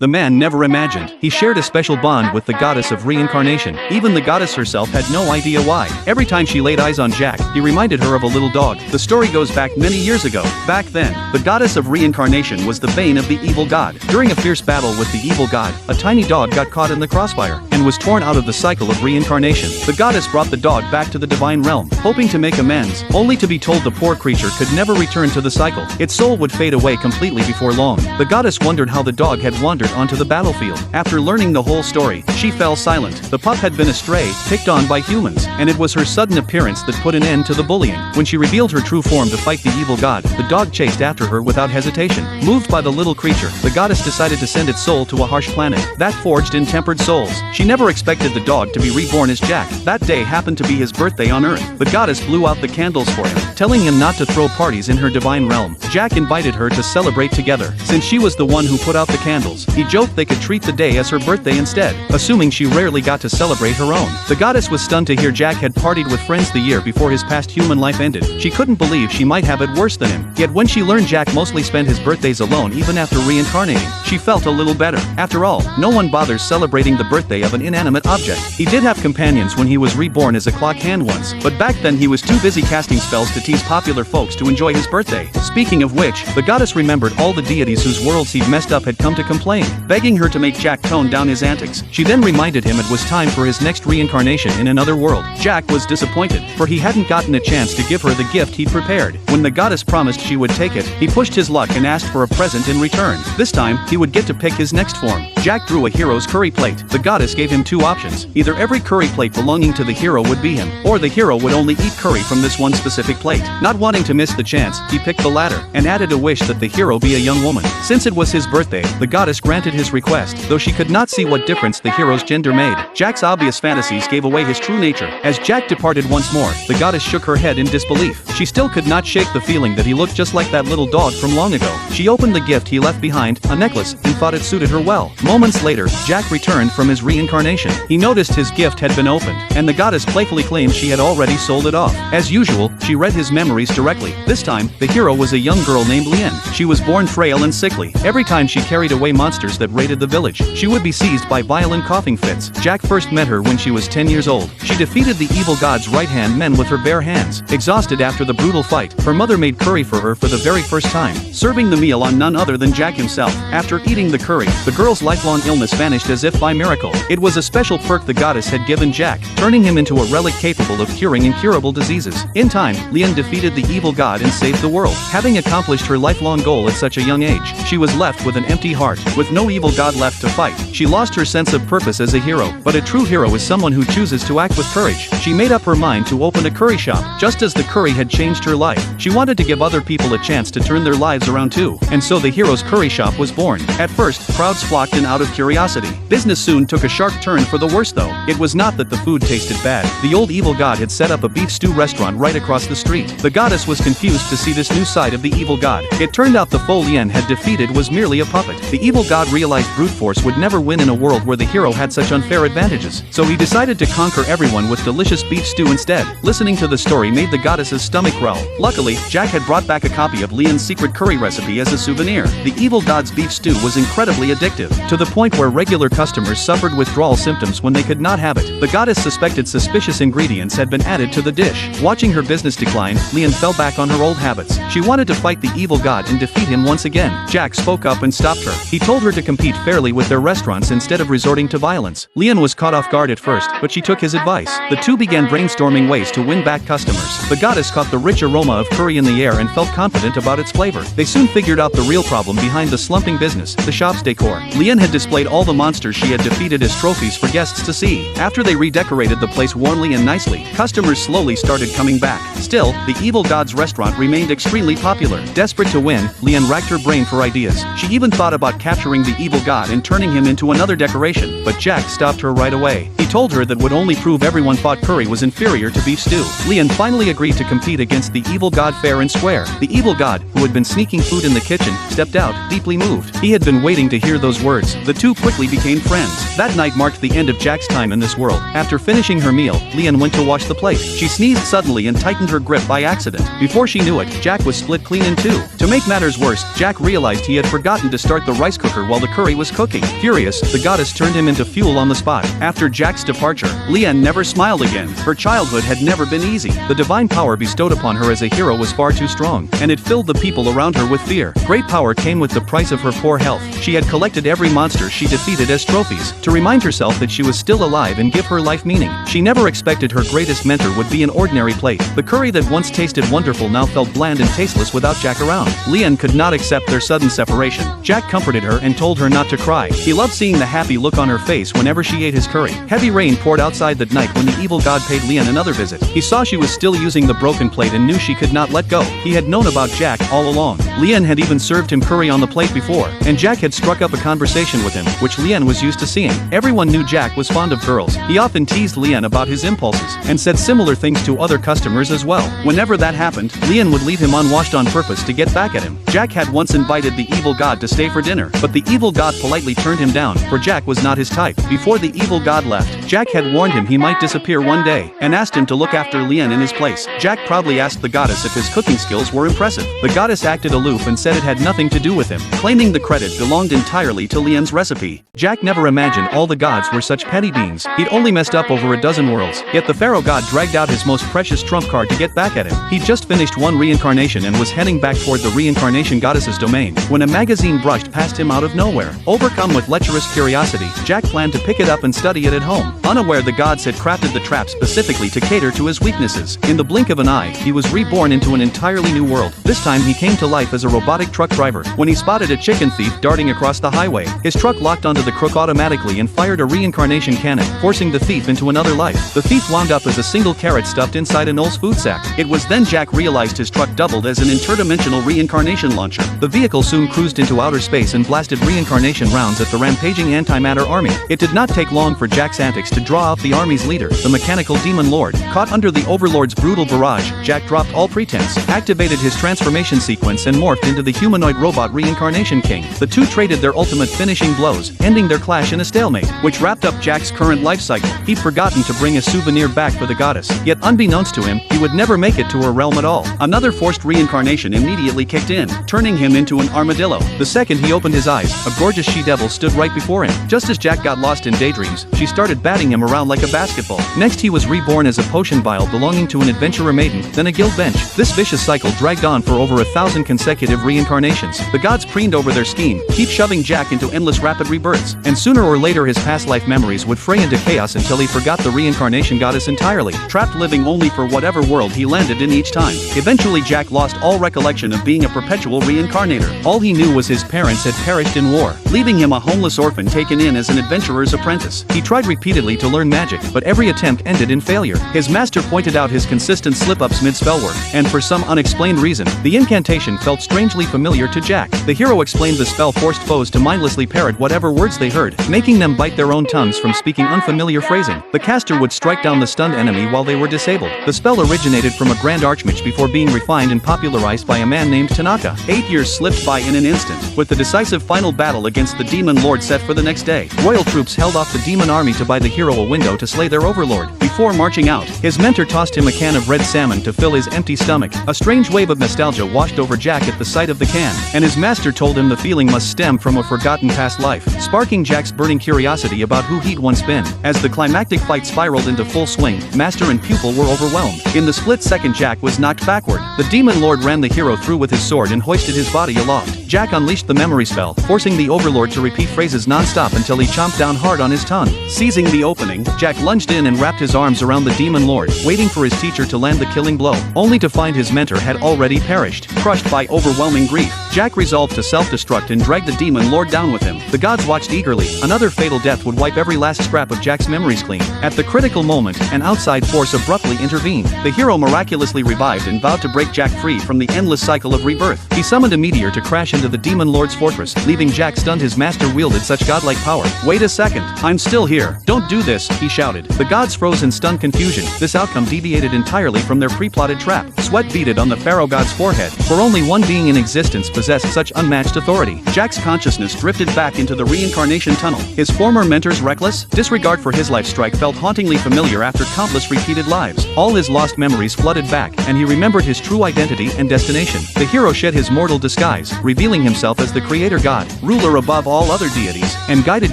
the man never imagined. He shared a special bond with the goddess of reincarnation. Even the goddess herself had no idea why. Every time she laid eyes on Jack, he reminded her of a little dog. The story goes back many years ago. Back then, the goddess of reincarnation was the bane of the evil god. During a fierce battle with the evil god, a tiny dog got caught in the crossfire and was torn out of the cycle of reincarnation. The goddess brought the dog back to the divine realm, hoping to make amends, only to be told the poor creature could never return to the cycle. Its soul would fade away completely before long. The goddess wondered how the dog had wandered onto the battlefield. After learning the whole story, she fell silent. The pup had been a stray, picked on by humans, and it was her sudden appearance that put an end to the bullying. When she revealed her true form to fight the evil god, the dog chased after her without hesitation. Moved by the little creature, the goddess decided to send its soul to a harsh planet that forged in tempered souls. She never expected the dog to be reborn as Jack. That day happened to be his birthday on Earth. The goddess blew out the candles for him, telling him not to throw parties in her divine realm. Jack invited her to celebrate together. Since she was the one who put out the candles, he joked they could treat the day as her birthday instead, assuming she rarely got to celebrate her own. The goddess was stunned to hear Jack had partied with friends the year before his past human life ended. She couldn't believe she might have it worse than him. Yet when she learned Jack mostly spent his birthdays alone even after reincarnating, she felt a little better. After all, no one bothers celebrating the birthday of an inanimate object. He did have companions when he was reborn as a clock hand once, but back then he was too busy casting spells to tease popular folks to enjoy his birthday. Speaking of which, the goddess remembered all the deities whose worlds he'd messed up had come to complain, begging her to make Jack tone down his antics. She then reminded him it was time for his next reincarnation in another world. Jack was disappointed, for he hadn't gotten a chance to give her the gift he'd prepared. When the goddess promised she would take it, he pushed his luck and asked for a present in return. This time, he would get to pick his next form. Jack drew a hero's curry plate. The goddess gave him two options. Either every curry plate belonging to the hero would be him, or the hero would only eat curry from this one specific plate. Not wanting to miss the chance, he picked the latter, and added a wish that the hero be a young woman. Since it was his birthday, the goddess granted his request, though she could not see what difference the hero's gender made. Jack's obvious fantasies gave away his true nature. As Jack departed once more, the goddess shook her head in disbelief. She still could not shake the feeling that he looked just like that little dog from long ago. She opened the gift he left behind, a necklace, and thought it suited her well. Moments later, Jack returned from his reincarnation. He noticed his gift had been opened, and the goddess playfully claimed she had already sold it off. As usual, she read his memories directly. This time, the hero was a young girl named Lien. She was born frail and sickly. Every time she carried away monsters that raided the village, she would be seized by violent coughing fits. Jack first met her when she was 10 years old. She defeated the evil god's right-hand men with her bare hands. Exhausted after the brutal fight, her mother made curry for her for the very first time, serving the meal on none other than Jack himself. After eating the curry, the girl's lifelong illness vanished as if by miracle. It was a special perk the goddess had given Jack, turning him into a relic capable of curing incurable diseases. In time, Lien defeated the evil god and saved the world. Having accomplished her lifelong goal at such a young age, she was left with an empty heart, with no evil god left to fight. She lost her sense of purpose as a hero, but a true hero is someone who chooses to act with courage. She made up her mind to open a curry shop, just as the curry had changed her life. She wanted to give other people a chance to turn their lives around too, and so the hero's curry shop was born. At first, crowds flocked in out of curiosity. Business soon took a sharp turn for the worse though. It was not that the food tasted bad. The old evil god had set up a beef stew restaurant right across the street. The goddess was confused to see this new side of the evil god. It turned out the foe Lien had defeated was merely a puppet. The evil god realized brute force would never win in a world where the hero had such unfair advantages, so he decided to conquer everyone with delicious beef stew instead. Listening to the story made the goddess's stomach growl. Luckily, Jack had brought back a copy of Lien's secret curry recipe as a souvenir. The evil god's beef stew was incredibly addictive, to the point where regular customers suffered withdrawal symptoms when they could not have it. The goddess suspected suspicious ingredients had been added to the dish. Watching her business decline, Lien fell back on her old habits. She wanted to fight the evil god and defeat him once again. Jack spoke up and stopped her. He told her to compete fairly with their restaurants instead of resorting to violence. Lien was caught off guard at first, but she took his advice. The two began brainstorming ways to win back customers. The goddess caught the rich aroma of curry in the air and felt confident about its flavor. They soon figured out the real problem behind the slumping business, the shop's decor. Lien had displayed all the monsters she had defeated as trophies for guests to see. After they redecorated the place warmly and nicely, customers slowly started coming back. Still, the evil god's restaurant remained extremely popular. Desperate to win, Lien racked her brain for ideas. She even thought about capturing the evil god and turning him into another decoration, but Jack stopped her right away. He told her that would only prove everyone thought curry was inferior to beef stew. Lien finally agreed to compete against the evil god fair and square. The evil god, who had been sneaking food in the kitchen, stepped out, deeply moved. He had been waiting to hear those words. The two quickly became friends. That night marked the end of Jack's time in this world. After finishing her meal, Lien went to wash the plate. She sneezed suddenly and tightened her grip by accident. Before she knew it, Jack was split clean in two. To make matters worse, Jack realized he had forgotten to start the rice cooker while the curry was cooking. Furious, the goddess turned him into fuel on the spot. After Jack's departure, Lien never smiled again. Her childhood had never been easy. The divine power bestowed upon her as a hero was far too strong, and it filled the people around her with fear. Great power came with the price of her poor health. She had collected every monster she defeated as trophies, to remind herself that she was still alive and give her life meaning. She never expected her greatest mentor would be an ordinary plate. The curry that once tasted wonderful now felt bland and tasteless without Jack around. Lien could not accept their sudden separation. Jack comforted her and told her not to cry. He loved seeing the happy look on her face whenever she ate his curry. Heavy rain poured outside that night when the evil god paid Lien another visit. He saw she was still using the broken plate and knew she could not let go. He had known about Jack all along. Lien had even served him curry on the plate before, and Jack had struck up a conversation with him, which Lien was used to seeing. Everyone knew Jack was fond of girls. He often teased Lien about his impulses, and said similar things to other customers as well. Whenever that happened, Lien would leave him unwashed on purpose to get back at him. Jack had once invited the evil god to stay for dinner, but the evil god politely turned him down, for Jack was not his type. Before the evil god left, Jack had warned him he might disappear one day, and asked him to look after Lien in his place. Jack proudly asked the goddess if his cooking skills were impressive. The goddess acted aloof and said it had nothing to do with him, claiming the credit belonged entirely to Lien's recipe. Jack never imagined all the gods were such petty beings. He'd only messed up over a dozen worlds, yet the pharaoh god dragged out his most precious trump card to get back at him. He'd just finished one reincarnation and was heading back toward the reincarnation goddess's domain, when a magazine brushed past him out of nowhere. Overcome with lecherous curiosity, Jack planned to pick it up and study it at home, unaware the gods had crafted the trap specifically to cater to his weaknesses. In the blink of an eye, he was reborn into an entirely new world. This time he came to life as a robotic truck driver. When he spotted a chicken thief darting across the highway, his truck locked onto the crook automatically and fired a reincarnation cannon, forcing the thief into another life. The thief wound up as a single carrot stuffed inside an Knowles food sack. It was then Jack realized his truck doubled as an interdimensional reincarnation launcher. The vehicle soon cruised into outer space and blasted reincarnation rounds at the rampaging antimatter army. It did not take long for Jack's antics to draw out the army's leader, the mechanical demon lord. Caught under the overlord's brutal barrage, Jack dropped all pretense, activated his transformation sequence and morphed into the humanoid robot reincarnation king. The two traded their ultimate finishing blows, ending their clash in a stalemate, which wrapped up Jack's current life cycle. He'd forgotten to bring a souvenir back for the goddess, yet unbeknownst to him, he would never make it to her realm at all. Another forced reincarnation immediately kicked in, turning him into an armadillo. The second he opened his eyes, a gorgeous she-devil stood right before him. Just as Jack got lost in daydreams, she started batting him around like a basketball. Next he was reborn as a potion vial belonging to an adventurer maiden, then a guild bench. This vicious cycle dragged on for over 1,000 consecutive reincarnations. The gods preened over their scheme, keep shoving Jack into endless rapid rebirths, and sooner or later his past life memories would fray into chaos until he forgot the reincarnation goddess entirely, trapped living only for whatever world he landed in each time. Eventually Jack lost all recollection of being a perpetual reincarnator. All he knew was his parents had perished in war, leaving him a homeless orphan taken in as an adventurer's apprentice. He tried repeatedly to learn magic, but every attempt ended in failure. His master pointed out his consistent slip-ups mid-spell work, and for some unexplained reason, the incantation felt strangely familiar to Jack. The hero explained the spell forced foes to mindlessly parrot whatever words they heard, making them bite their own tongues from speaking unfamiliar phrasing. The caster would strike down the stunned enemy while they were disabled. The spell originated from a grand archmage before being refined and popularized by a man named Tanaka. 8 years slipped by in an instant, with the decisive final battle against the demon lord set for the next day. Royal troops held off the demon army to buy the hero a window to slay their overlord. Before marching out, his mentor tossed him a can of red salmon to fill his empty stomach. A strange wave of nostalgia washed over Jack at the sight of the can, and his master told him the feeling must stem from a forgotten past life, sparking Jack's burning curiosity about who he'd once been. As the climactic fight spiraled into full swing, master and pupil were overwhelmed. In the split second Jack was knocked backward. The demon lord ran the hero through with his sword and hoisted his body aloft. Jack unleashed the memory spell, forcing the overlord to repeat phrases non-stop until he chomped down hard on his tongue. Seizing the opening, Jack lunged in and wrapped his arms around the demon lord, waiting for his teacher to land the killing blow, only to find his mentor had already perished. Crushed by overwhelming grief, Jack resolved to self-destruct and drag the demon lord down with him. The gods watched eagerly. Another fatal death would wipe every last scrap of Jack's memories clean. At the critical moment, an outside force abruptly intervened. The hero miraculously revived and vowed to break Jack free from the endless cycle of rebirth. He summoned a meteor to crash into the demon lord's fortress, leaving Jack stunned. His master wielded such godlike power. "Wait a second, I'm still here. Don't do this," he shouted. The gods froze in stunned confusion. This outcome deviated entirely from their pre-plotted trap. Sweat beaded on the pharaoh god's forehead, for only one being in existence possessed such unmatched authority. Jack's consciousness drifted back into the reincarnation tunnel. His former mentor's reckless disregard for his life strike felt hauntingly familiar after countless repeated lives. All his lost memories flooded back, and he remembered his true identity and destination. The hero shed his mortal disguise, revealing himself as the creator god, ruler above all other deities, and guided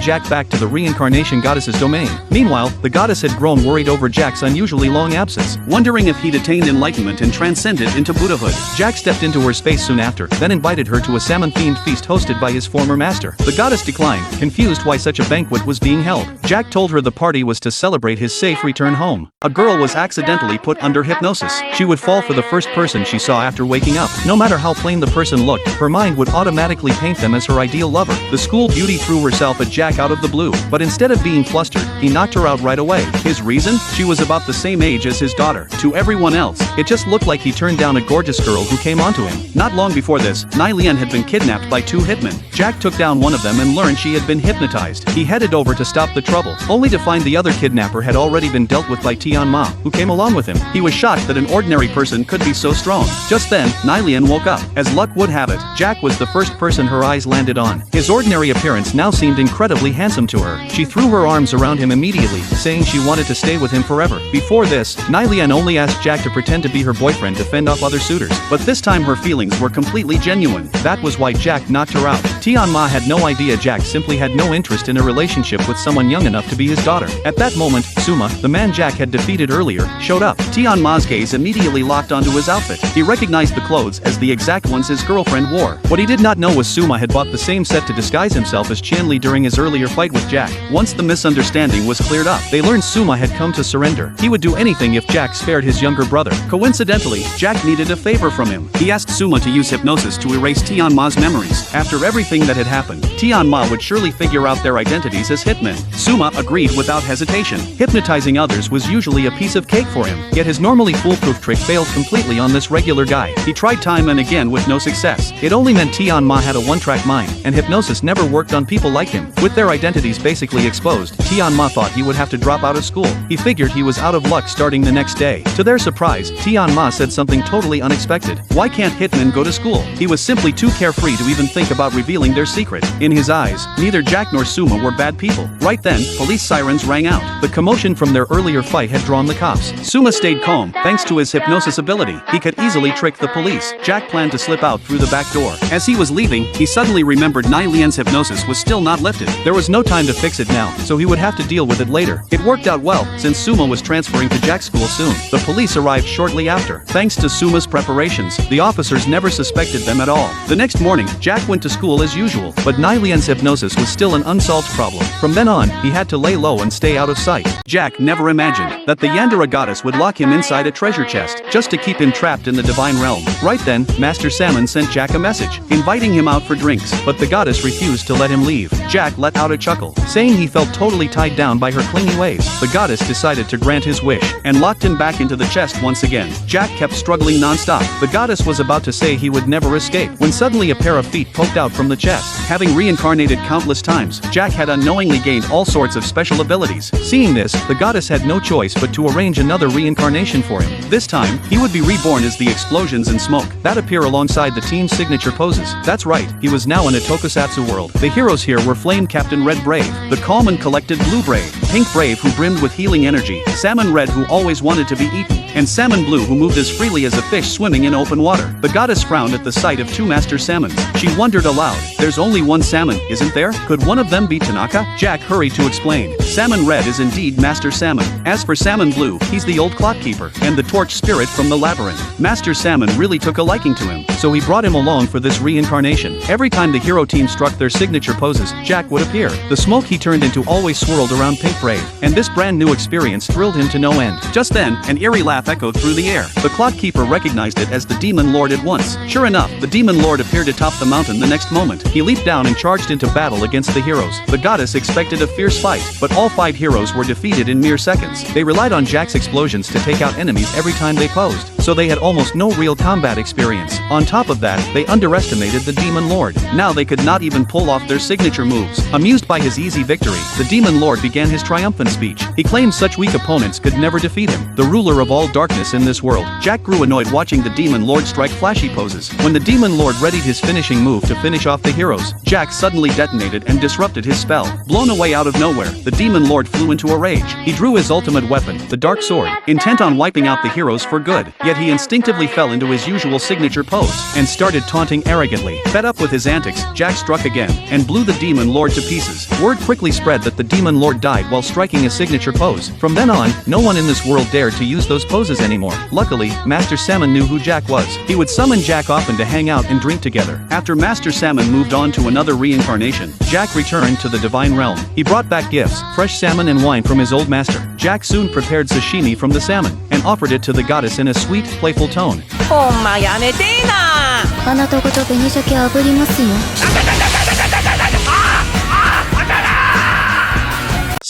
Jack back to the reincarnation goddess's domain. Meanwhile, the goddess had grown worried over Jack's unusually long absence, wondering if he'd attained enlightenment and transcended into Buddhahood. Jack stepped into her space soon after, then invited her to a salmon-themed feast hosted by his former master. The goddess declined, confused why such a banquet was being held. Jack told her the party was to celebrate his safe return home. A girl was accidentally put under hypnosis. She would fall for the first person she saw after waking up. No matter how plain the person looked, her mind would automatically paint them as her ideal lover. The school beauty threw herself at Jack out of the blue, but instead of being flustered, he knocked her out right away. His reason? She was about the same age as his daughter. To everyone else, it just looked like he turned down a gorgeous girl who came onto him. Not long before this, Nai Lian had been kidnapped by two hitmen. Jack took down one of them and learned she had been hypnotized. He headed over to stop the trouble, only to find the other kidnapper had already been dealt with by Tian Ma, who came along with him. He was shocked that an ordinary person could be so strong. Just then, Nai Lian woke up. As luck would have it, Jack was the first person her eyes landed on. His ordinary appearance now seemed incredibly handsome to her. She threw her arms around him immediately, saying she wanted to stay with him forever. Before this, Nai Lian only asked Jack to pretend to be her boyfriend to fend off other suitors, but this time her feelings were completely genuine. That was why Jack knocked her out. Tian Ma had no idea Jack simply had no interest in a relationship with someone young enough to be his daughter. At that moment, Suma, the man Jack had defeated earlier, showed up. Tian Ma's gaze immediately locked onto his outfit. He recognized the clothes as the exact ones his girlfriend wore. What he did not know was Suma had bought the same set to disguise himself as Qian Li during his earlier fight with Jack. Once the misunderstanding was cleared up, they learned Suma had come to surrender. He would do anything if Jack spared his younger brother. Coincidentally, Jack needed a favor from him. He asked Suma to use hypnosis to erase Tian Ma's memories. After everything that had happened, Tian Ma would surely figure out their identities as hitmen. Suma agreed without hesitation. Hypnotizing others was usually a piece of cake for him, yet his normally foolproof trick failed completely on this regular guy. He tried time and again with no success. It only meant Tian Ma had a one-track mind, and hypnosis never worked on people like him. With their identities basically exposed, Tian Ma thought he would have to drop out of school. He figured he was out of luck starting the next day. To their surprise, Tian Ma said something totally unexpected. Why can't hitmen go to school? He was simply too carefree to even think about revealing their secret. In his eyes, neither Jack nor Suma were bad people. Right then, police sirens rang out. The commotion from their earlier fight had drawn the cops. Suma stayed calm. Thanks to his hypnosis ability, he could easily trick the police. Jack planned to slip out through the back door. As he was leaving, he suddenly remembered Nai Lian's hypnosis was still not lifted. There was no time to fix it now, so he would have to deal with it later. It worked out well, since Suma was transferring to Jack's school soon. The police arrived shortly after. Thanks to Suma's preparations, the officers never suspected them at all. The next morning, Jack went to school as usual, but Nai Lian's hypnosis was still an unsolved problem. From then on, he had to lay low and stay out of sight. Jack never imagined that the Yandere goddess would lock him inside a treasure chest, just to keep him trapped in the divine realm. Right then, Master Salmon sent Jack a message, inviting him out for drinks, but the goddess refused to let him leave. Jack let out a chuckle, saying he felt totally tied down by her clingy ways. The goddess decided to grant his wish, and locked him back into the chest once again. Jack kept struggling non-stop. The goddess was about to say he would never escape, when suddenly a pair of feet poked out from the chest. Having reincarnated countless times, Jack had unknowingly gained all sorts of special abilities. Seeing this, the goddess had no choice but to arrange another reincarnation for him. This time, he would be reborn as the explosions and smoke that appear alongside the team's signature poses. That's right, he was now in a tokusatsu world. The heroes here were Flame Captain Red Brave, the calm and collected Blue Brave, Pink Brave who brimmed with healing energy, Salmon Red who always wanted to be eaten, and Salmon Blue who moved as freely as a fish swimming in open water. The goddess frowned at the sight of two master salmons. She wondered aloud, there's only one salmon, isn't there? Could one of them be Tanaka? Jack hurried to explain. Salmon Red is indeed Master Salmon. As for Salmon Blue, he's the old clock keeper, and the torch spirit from the labyrinth. Master Salmon really took a liking to him, so he brought him along for this reincarnation. Every time the hero team struck their signature poses, Jack would appear. The smoke he turned into always swirled around Pink Brave, and this brand new experience thrilled him to no end. Just then, an eerie laugh echoed through the air. The clock keeper recognized it as the Demon Lord at once. Sure enough, the Demon Lord appeared atop the mountain the next moment. He leaped down and charged into battle against the heroes. The goddess expected a fierce fight, but all 5 heroes were defeated in mere seconds. They relied on Jack's explosions to take out enemies every time they posed. so they had almost no real combat experience. On top of that, they underestimated the Demon Lord. Now they could not even pull off their signature moves. Amused by his easy victory, the Demon Lord began his triumphant speech. He claimed such weak opponents could never defeat him. The ruler of all darkness in this world, Jack grew annoyed watching the Demon Lord strike flashy poses. When the Demon Lord readied his finishing move to finish off the heroes, Jack suddenly detonated and disrupted his spell. Blown away out of nowhere, the Demon Lord flew into a rage. He drew his ultimate weapon, the Dark Sword, intent on wiping out the heroes for good. Yet he instinctively fell into his usual signature pose and started taunting arrogantly. Fed up with his antics, Jack struck again and blew the Demon Lord to pieces. Word quickly spread that the Demon Lord died while striking a signature pose. From then on, no one in this world dared to use those poses anymore. Luckily, Master Salmon knew who Jack was. He would summon Jack often to hang out and drink together. After Master Salmon moved on to another reincarnation, Jack returned to the Divine Realm. He brought back gifts, fresh salmon and wine from his old master. Jack soon prepared sashimi from the salmon and offered it to the goddess in a sweet, playful tone. ほんまやめてーな。あなたごと紅鮭炙りますよ。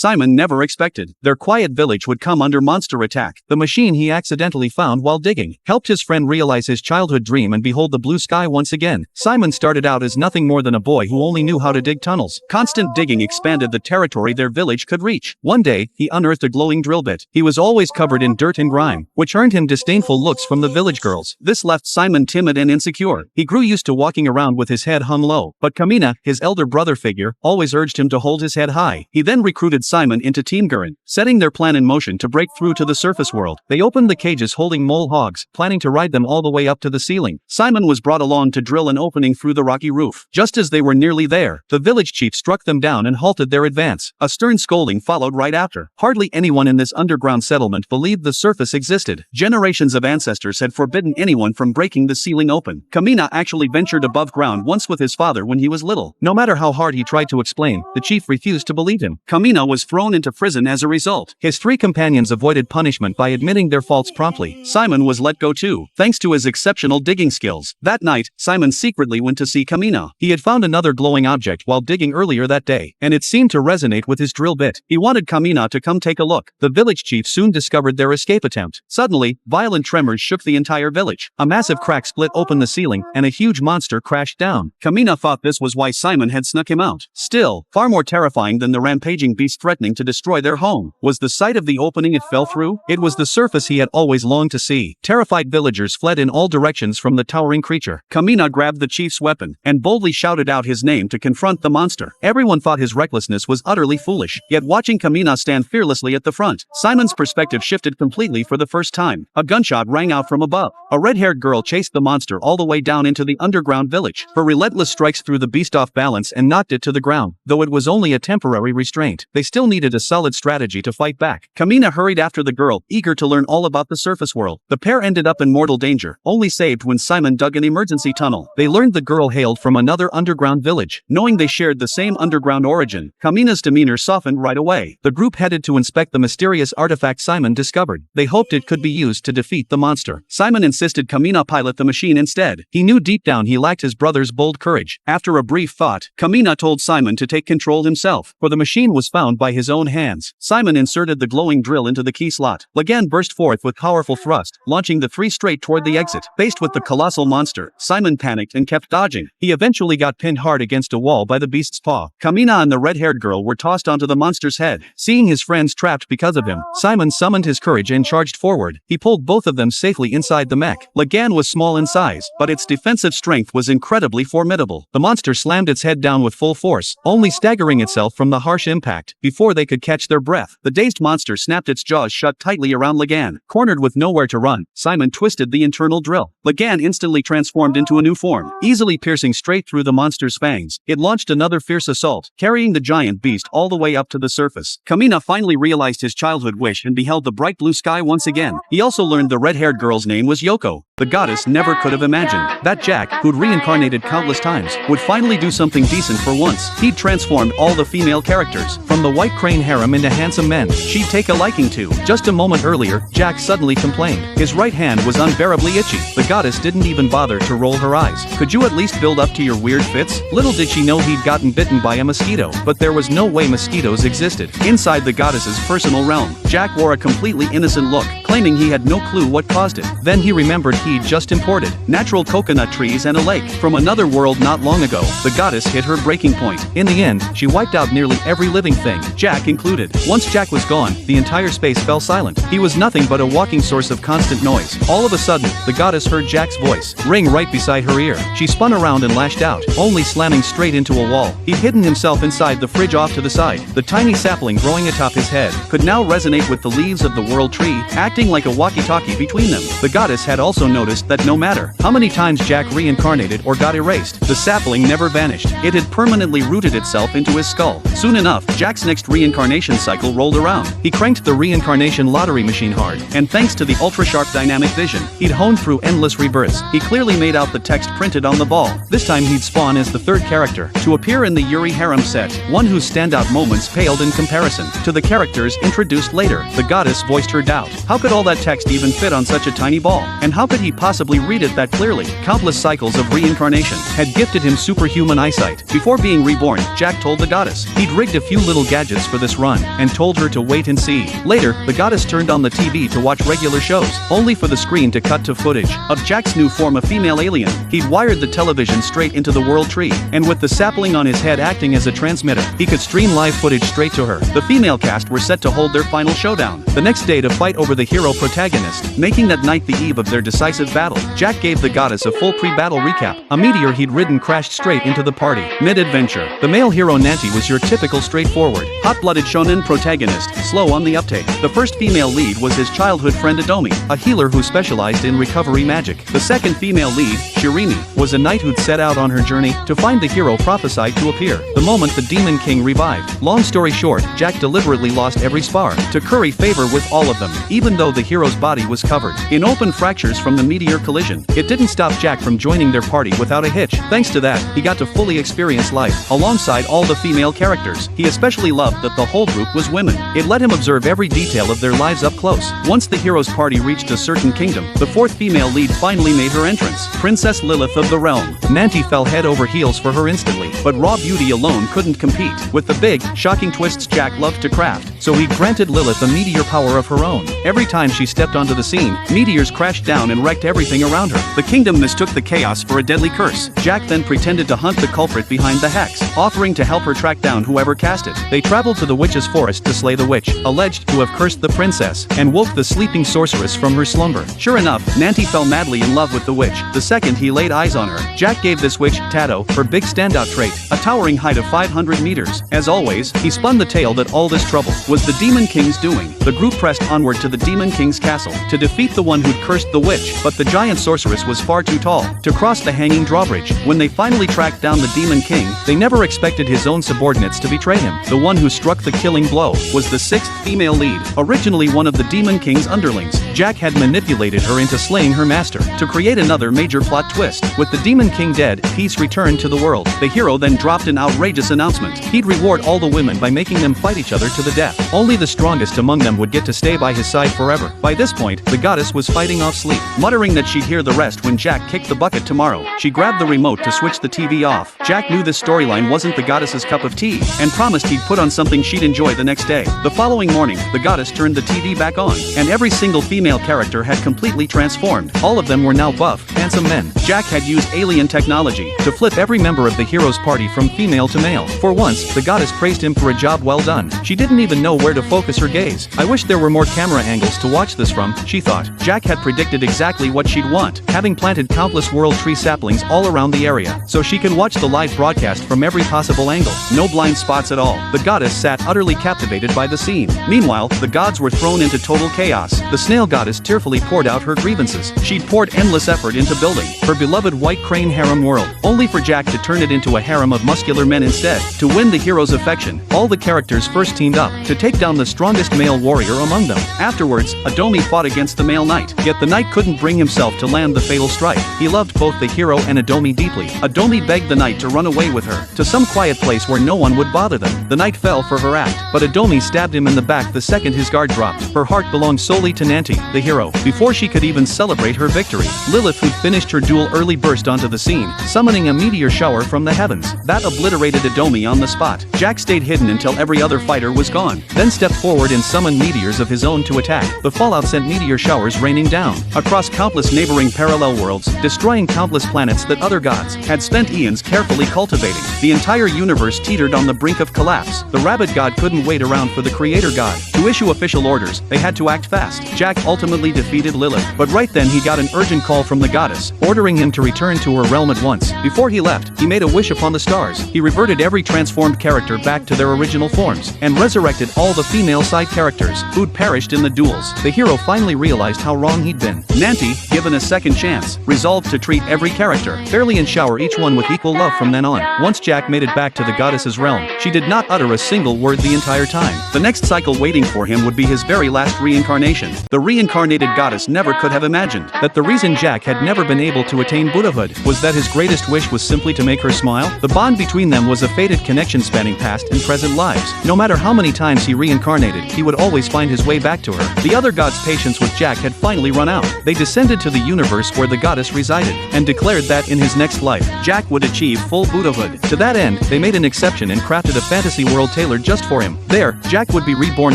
Simon never expected their quiet village would come under monster attack. The machine he accidentally found while digging helped his friend realize his childhood dream and behold the blue sky once again. Simon started out as nothing more than a boy who only knew how to dig tunnels. Constant digging expanded the territory their village could reach. One day, he unearthed a glowing drill bit. He was always covered in dirt and grime, which earned him disdainful looks from the village girls. This left Simon timid and insecure. He grew used to walking around with his head hung low, but Kamina, his elder brother figure, always urged him to hold his head high. He then recruited Simon into Team Gurren, setting their plan in motion to break through to the surface world. They opened the cages holding mole hogs, planning to ride them all the way up to the ceiling. Simon was brought along to drill an opening through the rocky roof. Just as they were nearly there, the village chief struck them down and halted their advance. A stern scolding followed right after. Hardly anyone in this underground settlement believed the surface existed. Generations of ancestors had forbidden anyone from breaking the ceiling open. Kamina actually ventured above ground once with his father when he was little. No matter how hard he tried to explain, the chief refused to believe him. Kamina was thrown into prison as a result. His three companions avoided punishment by admitting their faults promptly. Simon was let go too, thanks to his exceptional digging skills. That night, Simon secretly went to see Kamina. He had found another glowing object while digging earlier that day, and it seemed to resonate with his drill bit. He wanted Kamina to come take a look. The village chief soon discovered their escape attempt. Suddenly, violent tremors shook the entire village. A massive crack split open the ceiling, and a huge monster crashed down. Kamina thought this was why Simon had snuck him out. Still, far more terrifying than the rampaging beast threatening to destroy their home was the sight of the opening it fell through. It was the surface he had always longed to see. Terrified villagers fled in all directions from the towering creature. Kamina grabbed the chief's weapon and boldly shouted out his name to confront the monster. Everyone thought his recklessness was utterly foolish, yet watching Kamina stand fearlessly at the front, Simon's perspective shifted completely for the first time. A gunshot rang out from above. A red-haired girl chased the monster all the way down into the underground village. Her relentless strikes threw the beast off balance and knocked it to the ground. Though it was only a temporary restraint, they still needed a solid strategy to fight back. Kamina hurried after the girl, eager to learn all about the surface world. The pair ended up in mortal danger, only saved when Simon dug an emergency tunnel. They learned the girl hailed from another underground village. Knowing they shared the same underground origin, Kamina's demeanor softened right away. The group headed to inspect the mysterious artifact Simon discovered. They hoped it could be used to defeat the monster. Simon insisted Kamina pilot the machine instead. He knew deep down he lacked his brother's bold courage. After a brief thought, Kamina told Simon to take control himself, for the machine was found by his own hands. Simon inserted the glowing drill into the key slot. Lagan burst forth with powerful thrust, launching the three straight toward the exit. Faced with the colossal monster, Simon panicked and kept dodging. He eventually got pinned hard against a wall by the beast's paw. Kamina and the red-haired girl were tossed onto the monster's head. Seeing his friends trapped because of him, Simon summoned his courage and charged forward. He pulled both of them safely inside the mech. Lagan was small in size, but its defensive strength was incredibly formidable. The monster slammed its head down with full force, only staggering itself from the harsh impact. Before they could catch their breath, the dazed monster snapped its jaws shut tightly around Lagan. Cornered with nowhere to run, Simon twisted the internal drill. Lagan instantly transformed into a new form, easily piercing straight through the monster's fangs. It launched another fierce assault, carrying the giant beast all the way up to the surface. Kamina finally realized his childhood wish and beheld the bright blue sky once again. He also learned the red-haired girl's name was Yoko. The goddess never could have imagined that Jack, who'd reincarnated countless times, would finally do something decent for once. He'd transformed all the female characters, from the White Crane harem into handsome men she'd take a liking to. Just a moment earlier, Jack suddenly complained. His right hand was unbearably itchy. The goddess didn't even bother to roll her eyes. Could you at least build up to your weird fits? Little did she know he'd gotten bitten by a mosquito, but there was no way mosquitoes existed inside the goddess's personal realm. Jack wore a completely innocent look, claiming he had no clue what caused it. Then he remembered he'd just imported natural coconut trees and a lake from another world not long ago. The goddess hit her breaking point. In the end, she wiped out nearly every living thing, Jack included. Once Jack was gone, the entire space fell silent. He was nothing but a walking source of constant noise. All of a sudden, the goddess heard Jack's voice ring right beside her ear. She spun around and lashed out, only slamming straight into a wall. He'd hidden himself inside the fridge off to the side. The tiny sapling growing atop his head could now resonate with the leaves of the world tree, acting like a walkie-talkie between them. The goddess had also noticed that no matter how many times Jack reincarnated or got erased, the sapling never vanished. It had permanently rooted itself into his skull. Soon enough, Jack's next reincarnation cycle rolled around. He cranked the reincarnation lottery machine hard, and thanks to the ultra-sharp dynamic vision, he'd honed through endless rebirths. He clearly made out the text printed on the ball. This time he'd spawn as the third character to appear in the Yuri harem set, one whose standout moments paled in comparison to the characters introduced later. The goddess voiced her doubt. How could all that text even fit on such a tiny ball? And how could he possibly read it that clearly? Countless cycles of reincarnation had gifted him superhuman eyesight. Before being reborn, Jack told the goddess he'd rigged a few little gadgets for this run, and told her to wait and see. Later, the goddess turned on the TV to watch regular shows, only for the screen to cut to footage of Jack's new form of female alien. He'd wired the television straight into the world tree, and with the sapling on his head acting as a transmitter, he could stream live footage straight to her. The female cast were set to hold their final showdown the next day to fight over the hero protagonist, making that night the eve of their decisive battle. Jack gave the goddess a full pre-battle recap. A meteor he'd ridden crashed straight into the party. Mid-adventure, the male hero Nanti was your typical straightforward, hot-blooded shonen protagonist, slow on the uptake. The first female lead was his childhood friend Adomi, a healer who specialized in recovery magic. The second female lead, Shirimi, was a knight who'd set out on her journey to find the hero prophesied to appear the moment the Demon King revived. Long story short, Jack deliberately lost every spar to curry favor with all of them, even though the hero's body was covered in open fractures from the meteor collision. It didn't stop Jack from joining their party without a hitch. Thanks to that, he got to fully experience life alongside all the female characters. He especially loved that the whole group was women. It let him observe every detail of their lives up close. Once the hero's party reached a certain kingdom, the fourth female lead finally made her entrance, Princess Lilith of the realm. Nanti fell head over heels for her instantly, but raw beauty alone couldn't compete with the big, shocking twists Jack loved to craft, so he granted Lilith a meteor power of her own. Every time she stepped onto the scene, meteors crashed down and wrecked everything around her. The kingdom mistook the chaos for a deadly curse. Jack then pretended to hunt the culprit behind the hex, offering to help her track down whoever cast it. They traveled to the witch's forest to slay the witch, alleged to have cursed the princess, and woke the sleeping sorceress from her slumber. Sure enough, Nanti fell madly in love with the witch. The second he laid eyes on her, Jack gave this witch, Tato, her big standout trait, a towering height of 500 meters. As always, he spun the tale that all this trouble was the Demon King's doing. The group pressed onward to the Demon King's castle to defeat the one who'd cursed the witch, but the giant sorceress was far too tall to cross the hanging drawbridge. When they finally tracked down the Demon King, they never expected his own subordinates to betray him. The one who struck the killing blow was the sixth female lead, originally one of the Demon King's underlings. Jack had manipulated her into slaying her master to create another major plot twist. With the Demon King dead, peace returned to the world. The hero then dropped an outrageous announcement. He'd reward all the women by making them fight each other to the death. Only the strongest among them would get to stay by his side forever. By this point, the goddess was fighting off sleep, muttering that she'd hear the rest when Jack kicked the bucket tomorrow. She grabbed the remote to switch the TV off. Jack knew this storyline wasn't the goddess's cup of tea, and promised he'd put on something she'd enjoy the next day. The following morning, the goddess turned the TV back on, and every single female character had completely transformed. All of them were now buff, handsome men. Jack had used alien technology to flip every member of the hero's party from female to male. For once, the goddess praised him for a job well done. She didn't even know where to focus her gaze. I wish there were more camera angles to watch this from, she thought. Jack had predicted exactly what she'd want, having planted countless world tree saplings all around the area, so she could watch the live broadcast from every possible angle. No blind spots at all. The goddess sat utterly captivated by the scene. Meanwhile, the gods were thrown into total chaos. The snail goddess tearfully poured out her grievances. She'd poured endless effort into building her beloved white crane harem world, only for Jack to turn it into a harem of muscular men instead. To win the hero's affection, all the characters first teamed up to take down the strongest male warrior among them. Afterwards, Adomi fought against the male knight, yet the knight couldn't bring himself to land the fatal strike. He loved both the hero and Adomi deeply. Adomi begged the knight to run away with her to some quiet place where no one would bother them. The knight fell for her act, but Adomi stabbed him in the back the second his guard dropped. Her heart belonged solely to Nanti, the hero. Before she could even celebrate her victory, Lilith, who'd finished her duel early, burst onto the scene, summoning a meteor shower from the heavens. That obliterated Adomi on the spot. Jack stayed hidden until every other fighter was gone, then stepped forward and summoned meteors of his own to attack. The fallout sent meteor showers raining down across countless neighboring parallel worlds, destroying countless planets that other gods had spent eons carefully cultivating. The entire universe teetered on the brink of collapse. The Rabbit God couldn't wait around for the Creator God to issue official orders. They had to act fast. Jack ultimately defeated Lilith, but right then he got an urgent call from the goddess, ordering him to return to her realm at once. Before he left, he made a wish upon the stars. He reverted every transformed character back to their original forms, and resurrected all the female side characters who'd perished in the duels. The hero finally realized how wrong he'd been. Nanti, given a second chance, resolved to treat every character fairly and shower each one with equal love from then on. Once Jack made it back to the goddess's realm, she did not utter a single word the entire time. The next cycle waiting for him would be his very last reincarnation. The reincarnated goddess never could have imagined that the reason Jack had never been able to attain Buddhahood was that his greatest wish was simply to make her smile. The bond between them was a fated connection spanning past and present lives. No matter how many times he reincarnated, he would always find his way back to her. The other gods' patience with Jack had finally run out. They descended to the universe where the goddess resided, and declared that in his next life, Jack would achieve full Buddhahood. To that end, they made an exception and crafted a fantasy world tailored just for him. There, Jack would be reborn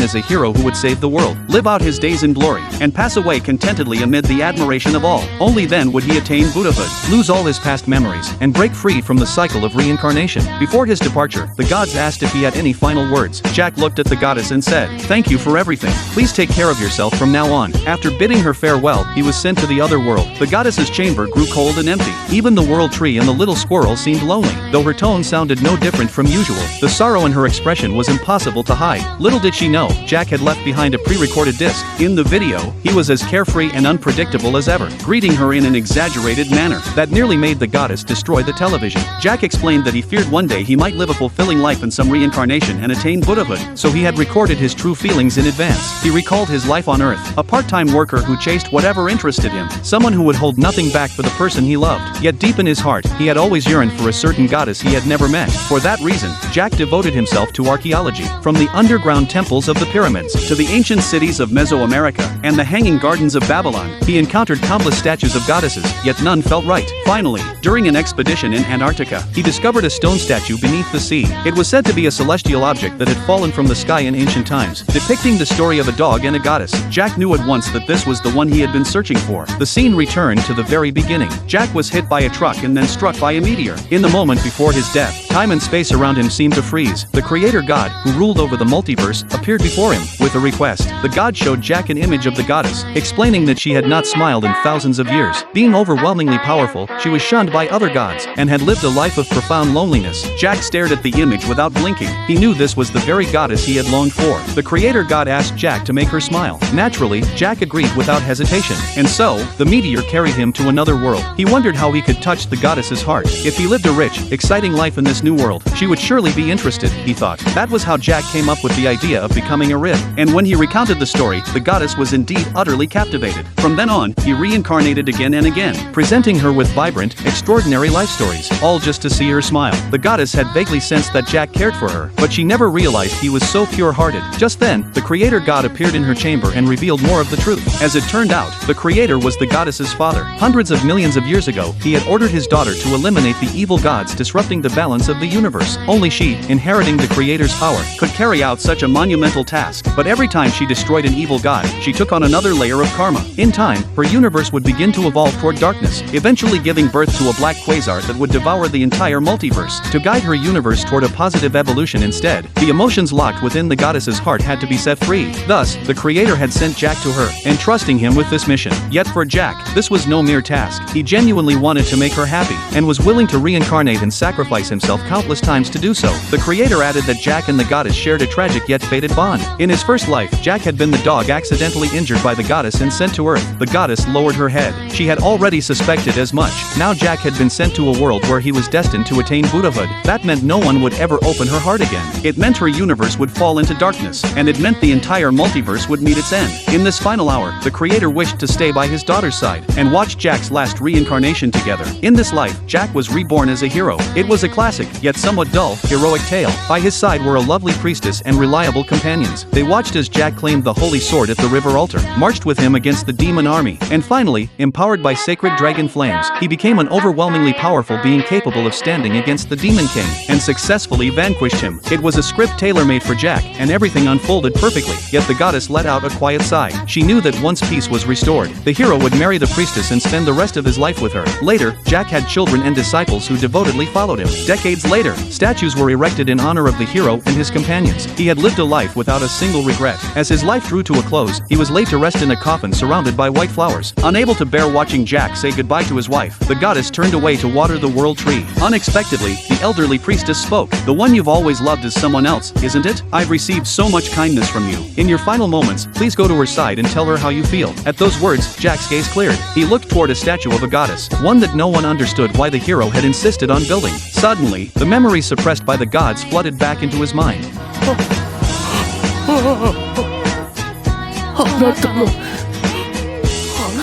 as a hero who would save the world, live out his days in glory, and pass away contentedly amid the admiration of all. Only then would he attain Buddhahood, lose all his past memories, and break free from the cycle of reincarnation. Before his departure, the gods asked if he had any final words. Jack looked at the goddess and said, "Thank you for everything. Please take care of yourself from now on." After bidding her farewell, he was sent to the other world. The goddess's chamber grew cold and empty. Even the world tree and the little squirrel seemed lonely, though her tone sounded no different from usual. The sorrow in her expression was impossible to hide. Little did she know, Jack had left behind a pre-recorded disc. In the video, he was as carefree and unpredictable as ever, greeting her in an exaggerated manner that nearly made the goddess destroy the television. Jack explained that he feared one day he might live a fulfilling life in some reincarnation and attain Buddhahood, so he had recorded his true feelings in advance. He recalled his life on Earth, a part-time worker who chased whatever interested him, someone who would hold nothing back for the person he loved. Yet deep in his heart, he had always yearned for a certain goddess he had never met. For that reason, Jack devoted himself to archaeology, from the underground temples of the pyramids to the ancient cities of Mesoamerica and the hanging gardens of Babylon. He encountered countless statues of goddesses, yet none felt right. Finally, during an expedition in Antarctica, he discovered a stone statue beneath the sea. It was said to be a celestial object that had fallen from the sky in ancient times, depicting the story of a dog and a goddess. Jack knew at once that this was the one he had been searching for. The scene returned to the very beginning. Jack was hit by a truck and then struck by a meteor. In the moment before his death, time and space around him seemed to freeze. The Creator God, who ruled over the multiverse, appeared before him with a request. The god showed Jack an image of the goddess, explaining that she had not smiled in thousands of years. Being overwhelmingly powerful, she was shunned by other gods and had lived a life of profound loneliness. Jack stared at the image without blinking. He knew this was the very goddess he had longed for. The Creator God asked Jack to make her smile. Naturally, Jack agreed without hesitation, and so, the meteor carried him to another world. He wondered how he could touch the goddess's heart. If he lived a rich, exciting life in this new world, she would surely be interested, he thought. That was how Jack came up with the idea of becoming a rib. And when he recounted the story, the goddess was indeed utterly captivated. From then on, he reincarnated again and again, presenting her with vibrant, extraordinary life stories, all just to see her smile. The goddess had vaguely sensed that Jack cared for her, but she never realized he was so pure-hearted. Just then, the Creator God appeared in her chamber and revealed more of the truth. As it turned out, the Creator was the goddess's father. Hundreds of millions of years ago, he had ordered his daughter to eliminate the evil gods disrupting the balance of the universe. Only she, inheriting the Creator's power, could carry out such a monumental task. But every time she destroyed an evil god, she took on another layer of karma. In time, her universe would begin to evolve toward darkness, eventually giving birth to a black quasar that would devour the entire multiverse. To guide her universe toward a positive evolution instead, the emotions locked within the goddess's heart had to be set free. Thus, the Creator had sent Jack to her, entrusting him with this mission. Yet for Jack, this was no mere task. He genuinely wanted to make her happy, and was willing to reincarnate and sacrifice himself countless times to do so. The Creator added that Jack and the goddess shared a tragic yet fated bond. In his first life, Jack had been the dog accidentally injured by the goddess and sent to Earth. The goddess lowered her head. She had already suspected as much. Now Jack had been sent to a world where he was destined to attain Buddhahood. That meant no one would ever open her heart again. It meant her universe would fall into darkness, and it meant the entire multiverse would meet its end. In this final hour, the Creator wished to stay by his daughter's side and watch Jack's last reincarnation together. In this life, Jack was reborn as a hero. It was a classic, yet somewhat dull, heroic tale. By his side were a lovely priestess and reliable unreliable companions. They watched as Jack claimed the holy sword at the river altar, marched with him against the demon army, and finally, empowered by sacred dragon flames, he became an overwhelmingly powerful being capable of standing against the Demon King, and successfully vanquished him. It was a script tailor-made for Jack, and everything unfolded perfectly, yet the goddess let out a quiet sigh. She knew that once peace was restored, the hero would marry the priestess and spend the rest of his life with her. Later, Jack had children and disciples who devotedly followed him. Decades later, statues were erected in honor of the hero and his companions. He had lived a life without a single regret. As his life drew to a close, he was laid to rest in a coffin surrounded by white flowers. Unable to bear watching Jack say goodbye to his wife, the goddess turned away to water the world tree. Unexpectedly, the elderly priestess spoke. "The one you've always loved is someone else, isn't it? I've received so much kindness from you. In your final moments, please go to her side and tell her how you feel." At those words, Jack's gaze cleared. He looked toward a statue of a goddess, one that no one understood why the hero had insisted on building. Suddenly, the memories suppressed by the gods flooded back into his mind.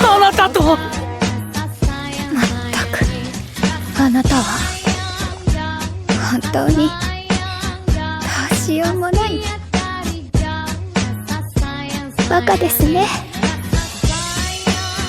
あなたとまったくあなたは本当にどうしようもないバカですね。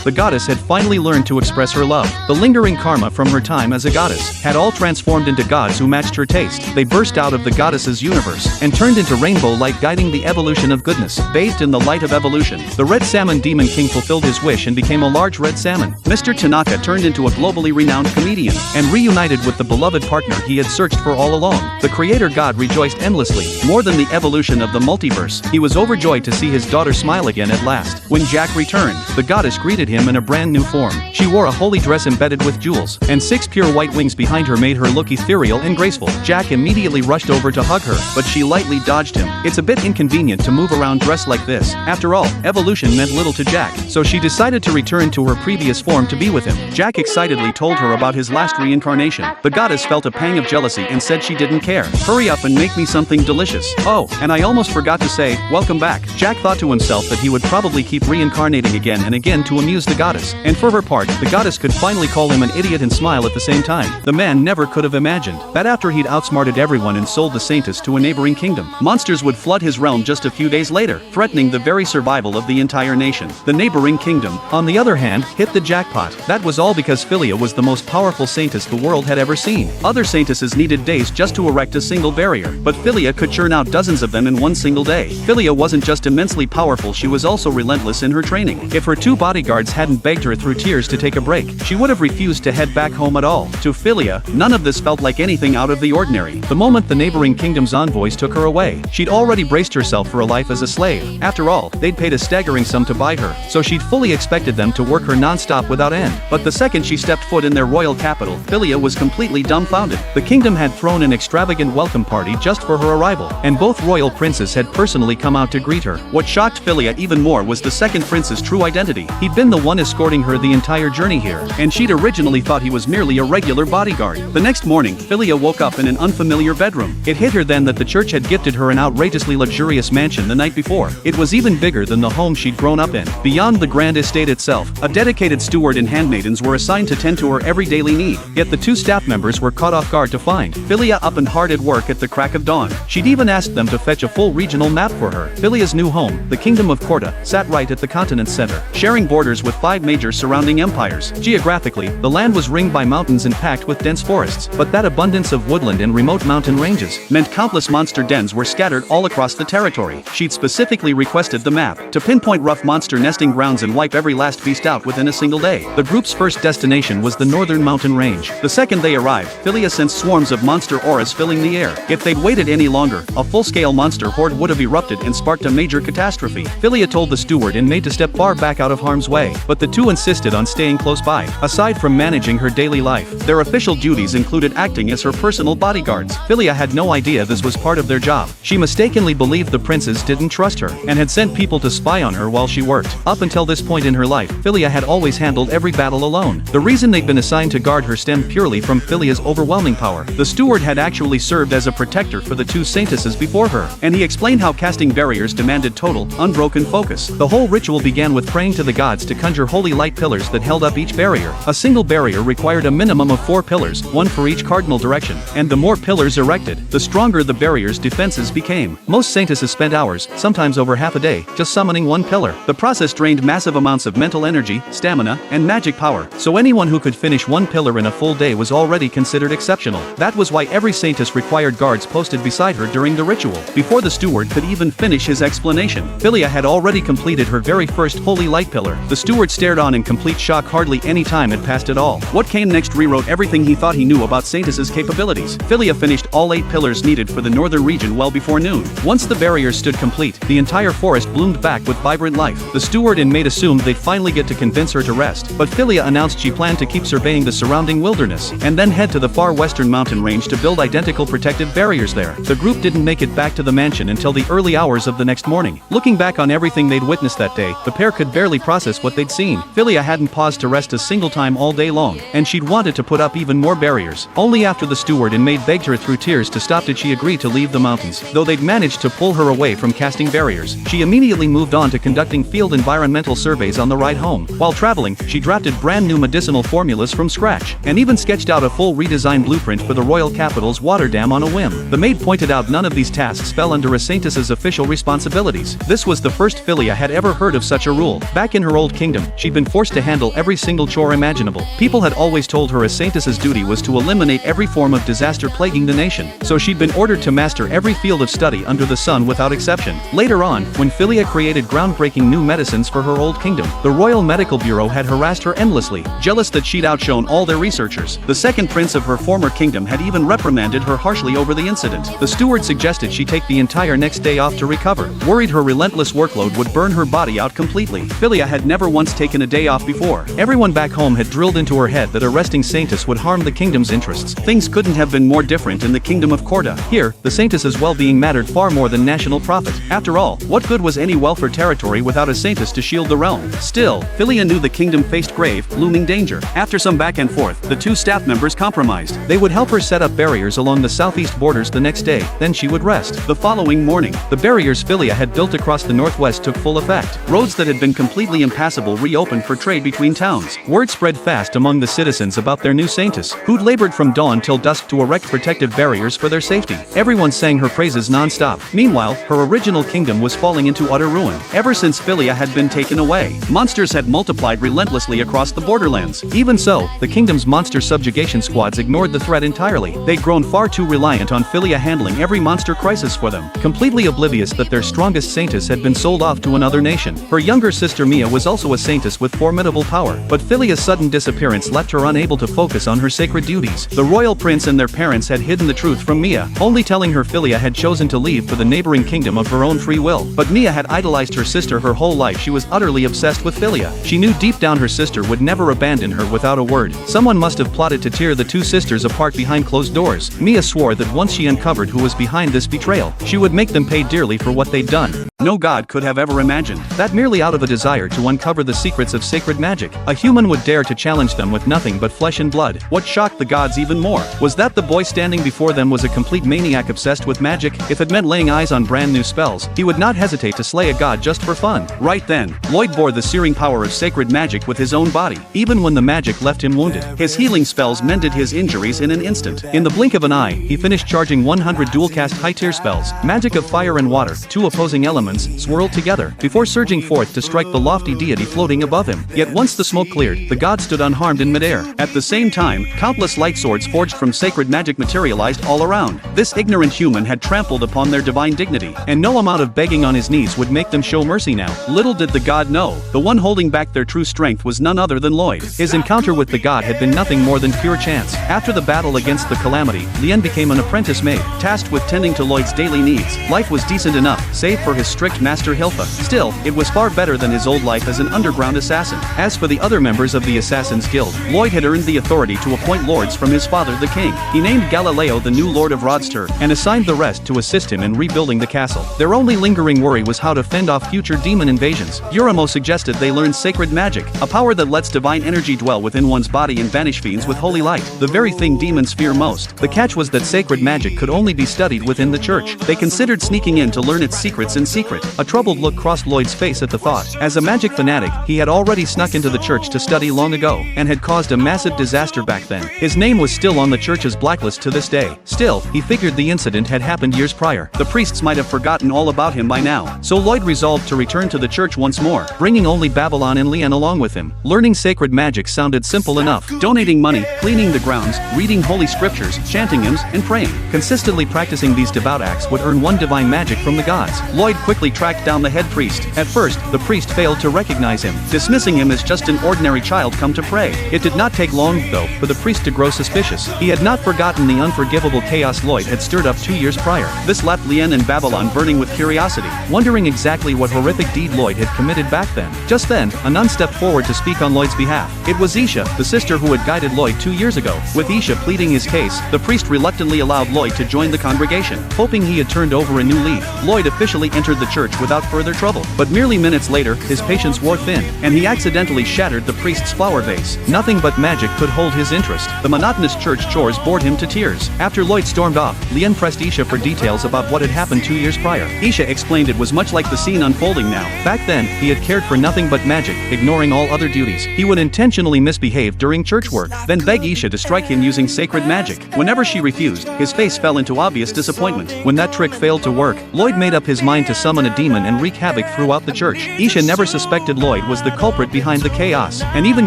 The goddess had finally learned to express her love. The lingering karma from her time as a goddess had all transformed into gods who matched her taste. They burst out of the goddess's universe and turned into rainbow light, guiding the evolution of goodness. Bathed in the light of evolution, the red salmon demon king fulfilled his wish and became a large red salmon. Mr. Tanaka turned into a globally renowned comedian and reunited with the beloved partner he had searched for all along. The creator god rejoiced endlessly. More than the evolution of the multiverse, he was overjoyed to see his daughter smile again at last. When Jack returned, the goddess greeted him in a brand new form. She wore a holy dress embedded with jewels, and 6 pure white wings behind her made her look ethereal and graceful. Jack immediately rushed over to hug her, but she lightly dodged him. It's a bit inconvenient to move around dressed like this. After all, evolution meant little to Jack, so she decided to return to her previous form to be with him. Jack excitedly told her about his last reincarnation. The goddess felt a pang of jealousy and said she didn't care. "Hurry up and make me something delicious. Oh, and I almost forgot to say, welcome back." Jack thought to himself that he would probably keep reincarnating again and again to amuse the goddess, and for her part, the goddess could finally call him an idiot and smile at the same time. The man never could have imagined that after he'd outsmarted everyone and sold the saintess to a neighboring kingdom, monsters would flood his realm just a few days later, threatening the very survival of the entire nation. The neighboring kingdom, on the other hand, hit the jackpot. That was all because Philia was the most powerful saintess the world had ever seen. Other saintesses needed days just to erect a single barrier, but Philia could churn out dozens of them in one single day. Philia wasn't just immensely powerful, she was also relentless in her training. If her 2 bodyguards hadn't begged her through tears to take a break, she would have refused to head back home at all. To Philia, none of this felt like anything out of the ordinary. The moment the neighboring kingdom's envoys took her away, she'd already braced herself for a life as a slave. After all, they'd paid a staggering sum to buy her, so she'd fully expected them to work her non-stop without end. But the second she stepped foot in their royal capital, Philia was completely dumbfounded. The kingdom had thrown an extravagant welcome party just for her arrival, and both royal princes had personally come out to greet her. What shocked Philia even more was the second prince's true identity. He'd been the one escorting her the entire journey here, and she'd originally thought he was merely a regular bodyguard. The next morning, Philia woke up in an unfamiliar bedroom. It hit her then that the church had gifted her an outrageously luxurious mansion the night before. It was even bigger than the home she'd grown up in. Beyond the grand estate itself, a dedicated steward and handmaidens were assigned to tend to her every daily need. Yet the 2 staff members were caught off guard to find Philia up and hard at work at the crack of dawn. She'd even asked them to fetch a full regional map for her. Philia's new home, the Kingdom of Korta, sat right at the continent's center, sharing borders with 5 major surrounding empires. Geographically, the land was ringed by mountains and packed with dense forests, but that abundance of woodland and remote mountain ranges meant countless monster dens were scattered all across the territory. She'd specifically requested the map to pinpoint rough monster nesting grounds and wipe every last beast out within a single day. The group's first destination was the northern mountain range. The second they arrived, Philia sensed swarms of monster auras filling the air. If they'd waited any longer, a full-scale monster horde would have erupted and sparked a major catastrophe. Philia told the steward and maid to step far back out of harm's way, but the 2 insisted on staying close by. Aside from managing her daily life, their official duties included acting as her personal bodyguards. Philia had no idea this was part of their job. She mistakenly believed the princes didn't trust her, and had sent people to spy on her while she worked. Up until this point in her life, Philia had always handled every battle alone. The reason they'd been assigned to guard her stemmed purely from Philia's overwhelming power. The steward had actually served as a protector for the 2 saintesses before her, and he explained how casting barriers demanded total, unbroken focus. The whole ritual began with praying to the gods to conjure holy light pillars that held up each barrier. A single barrier required a minimum of 4 pillars, one for each cardinal direction, and the more pillars erected, the stronger the barrier's defenses became. Most saintesses spent hours, sometimes over half a day, just summoning one pillar. The process drained massive amounts of mental energy, stamina, and magic power, so anyone who could finish one pillar in a full day was already considered exceptional. That was why every saintess required guards posted beside her during the ritual. Before the steward could even finish his explanation, Philia had already completed her very first holy light pillar. The steward stared on in complete shock. Hardly any time had passed at all. What came next rewrote everything he thought he knew about saintesses' capabilities. Philia finished all 8 pillars needed for the northern region well before noon. Once the barriers stood complete, the entire forest bloomed back with vibrant life. The steward and maid assumed they'd finally get to convince her to rest, but Philia announced she planned to keep surveying the surrounding wilderness, and then head to the far western mountain range to build identical protective barriers there. The group didn't make it back to the mansion until the early hours of the next morning. Looking back on everything they'd witnessed that day, the pair could barely process what they'd seen. Philia hadn't paused to rest a single time all day long, and she'd wanted to put up even more barriers. Only after the steward and maid begged her through tears to stop did she agree to leave the mountains. Though they'd managed to pull her away from casting barriers, she immediately moved on to conducting field environmental surveys on the ride home. While traveling, she drafted brand new medicinal formulas from scratch, and even sketched out a full redesigned blueprint for the royal capital's water dam on a whim. The maid pointed out none of these tasks fell under a saintess's official responsibilities. This was the first Philia had ever heard of such a rule. Back in her old kingdom, she'd been forced to handle every single chore imaginable. People had always told her a saintess's duty was to eliminate every form of disaster plaguing the nation, so she'd been ordered to master every field of study under the sun without exception. Later on, when Philia created groundbreaking new medicines for her old kingdom, the Royal Medical Bureau had harassed her endlessly, jealous that she'd outshone all their researchers. The second prince of her former kingdom had even reprimanded her harshly over the incident. The steward suggested she take the entire next day off to recover, worried her relentless workload would burn her body out completely. Philia had never once taken a day off before. Everyone back home had drilled into her head that a resting saintess would harm the kingdom's interests. Things couldn't have been more different in the kingdom of Corda. Here, the saintess's well-being mattered far more than national profit. After all, what good was any welfare territory without a saintess to shield the realm? Still, Philia knew the kingdom faced grave, looming danger. After some back and forth, the two staff members compromised. They would help her set up barriers along the southeast borders the next day, then she would rest. The following morning, the barriers Philia had built across the northwest took full effect. Roads that had been completely impassable reopened for trade between towns. Word spread fast among the citizens about their new saintess, who'd labored from dawn till dusk to erect protective barriers for their safety. Everyone sang her praises non-stop. Meanwhile, her original kingdom was falling into utter ruin. Ever since Philia had been taken away, monsters had multiplied relentlessly across the borderlands. Even so, the kingdom's monster subjugation squads ignored the threat entirely. They'd grown far too reliant on Philia handling every monster crisis for them, completely oblivious that their strongest saintess had been sold off to another nation. Her younger sister Mia was also a saintess with formidable power, but Philia's sudden disappearance left her unable to focus on her sacred duties. The royal prince and their parents had hidden the truth from Mia, only telling her Philia had chosen to leave for the neighboring kingdom of her own free will. But Mia had idolized her sister her whole life. She was utterly obsessed with Philia. She knew deep down her sister would never abandon her without a word. Someone must have plotted to tear the two sisters apart behind closed doors. Mia swore that once she uncovered who was behind this betrayal, she would make them pay dearly for what they'd done. No god could have ever imagined that merely out of a desire to uncover the secrets of sacred magic, a human would dare to challenge them with nothing but flesh and blood. What shocked the gods even more was that the boy standing before them was a complete maniac obsessed with magic. If it meant laying eyes on brand new spells, he would not hesitate to slay a god just for fun. Right then, Lloyd bore the searing power of sacred magic with his own body. Even when the magic left him wounded, his healing spells mended his injuries in an instant. In the blink of an eye, he finished charging 100 dual-cast high-tier spells, magic of fire and water, two opposing elements, swirled together, before surging forth to strike the lofty deity floating above him. Yet once the smoke cleared, the god stood unharmed in midair. At the same time, countless light swords forged from sacred magic materialized all around. This ignorant human had trampled upon their divine dignity, and no amount of begging on his knees would make them show mercy now. Little did the god know, the one holding back their true strength was none other than Lloyd. His encounter with the god had been nothing more than pure chance. After the battle against the Calamity, Lien became an apprentice maid, tasked with tending to Lloyd's daily needs. Life was decent enough, save for his strict master Hilfa. Still, it was far better than his old life as an underground assassin. As for the other members of the Assassin's Guild, Lloyd had earned the authority to appoint lords from his father the king. He named Galileo the new Lord of Rodster, and assigned the rest to assist him in rebuilding the castle. Their only lingering worry was how to fend off future demon invasions. Uramo suggested they learn sacred magic, a power that lets divine energy dwell within one's body and banish fiends with holy light, the very thing demons fear most. The catch was that sacred magic could only be studied within the church. They considered sneaking in to learn its secrets in secret. secret. A troubled look crossed Lloyd's face at the thought. As a magic fanatic, he had already snuck into the church to study long ago, and had caused a massive disaster back then. His name was still on the church's blacklist to this day. Still, he figured the incident had happened years prior. The priests might have forgotten all about him by now. So Lloyd resolved to return to the church once more, bringing only Babylon and Lian along with him. Learning sacred magic sounded simple enough. Donating money, cleaning the grounds, reading holy scriptures, chanting hymns, and praying. Consistently practicing these devout acts would earn one divine magic from the gods. Lloyd quickly tracked down the head priest. At first, the priest failed to recognize him, dismissing him as just an ordinary child come to pray. It did not take long, though, for the priest to grow suspicious. He had not forgotten the unforgivable chaos Lloyd had stirred up 2 years prior. This left Lian and Babylon burning with curiosity, wondering exactly what horrific deed Lloyd had committed back then. Just then, a nun stepped forward to speak on Lloyd's behalf. It was Isha, the sister who had guided Lloyd 2 years ago. With Isha pleading his case, the priest reluctantly allowed Lloyd to join the congregation, hoping he had turned over a new leaf. Lloyd officially entered the church without further trouble, but merely minutes later, his patience wore thin, and he accidentally shattered the priest's flower vase. Nothing but magic could hold his interest. The monotonous church chores bored him to tears. After Lloyd stormed off, Lian pressed Isha for details about what had happened 2 years prior. Isha explained it was much like the scene unfolding now. Back then, he had cared for nothing but magic, ignoring all other duties. He would intentionally misbehave during church work, then beg Isha to strike him using sacred magic. Whenever she refused, his face fell into obvious disappointment. When that trick failed to work, Lloyd made up his mind to summon a demon and wreak havoc throughout the church. Isha never suspected Lloyd was the culprit behind the chaos, and even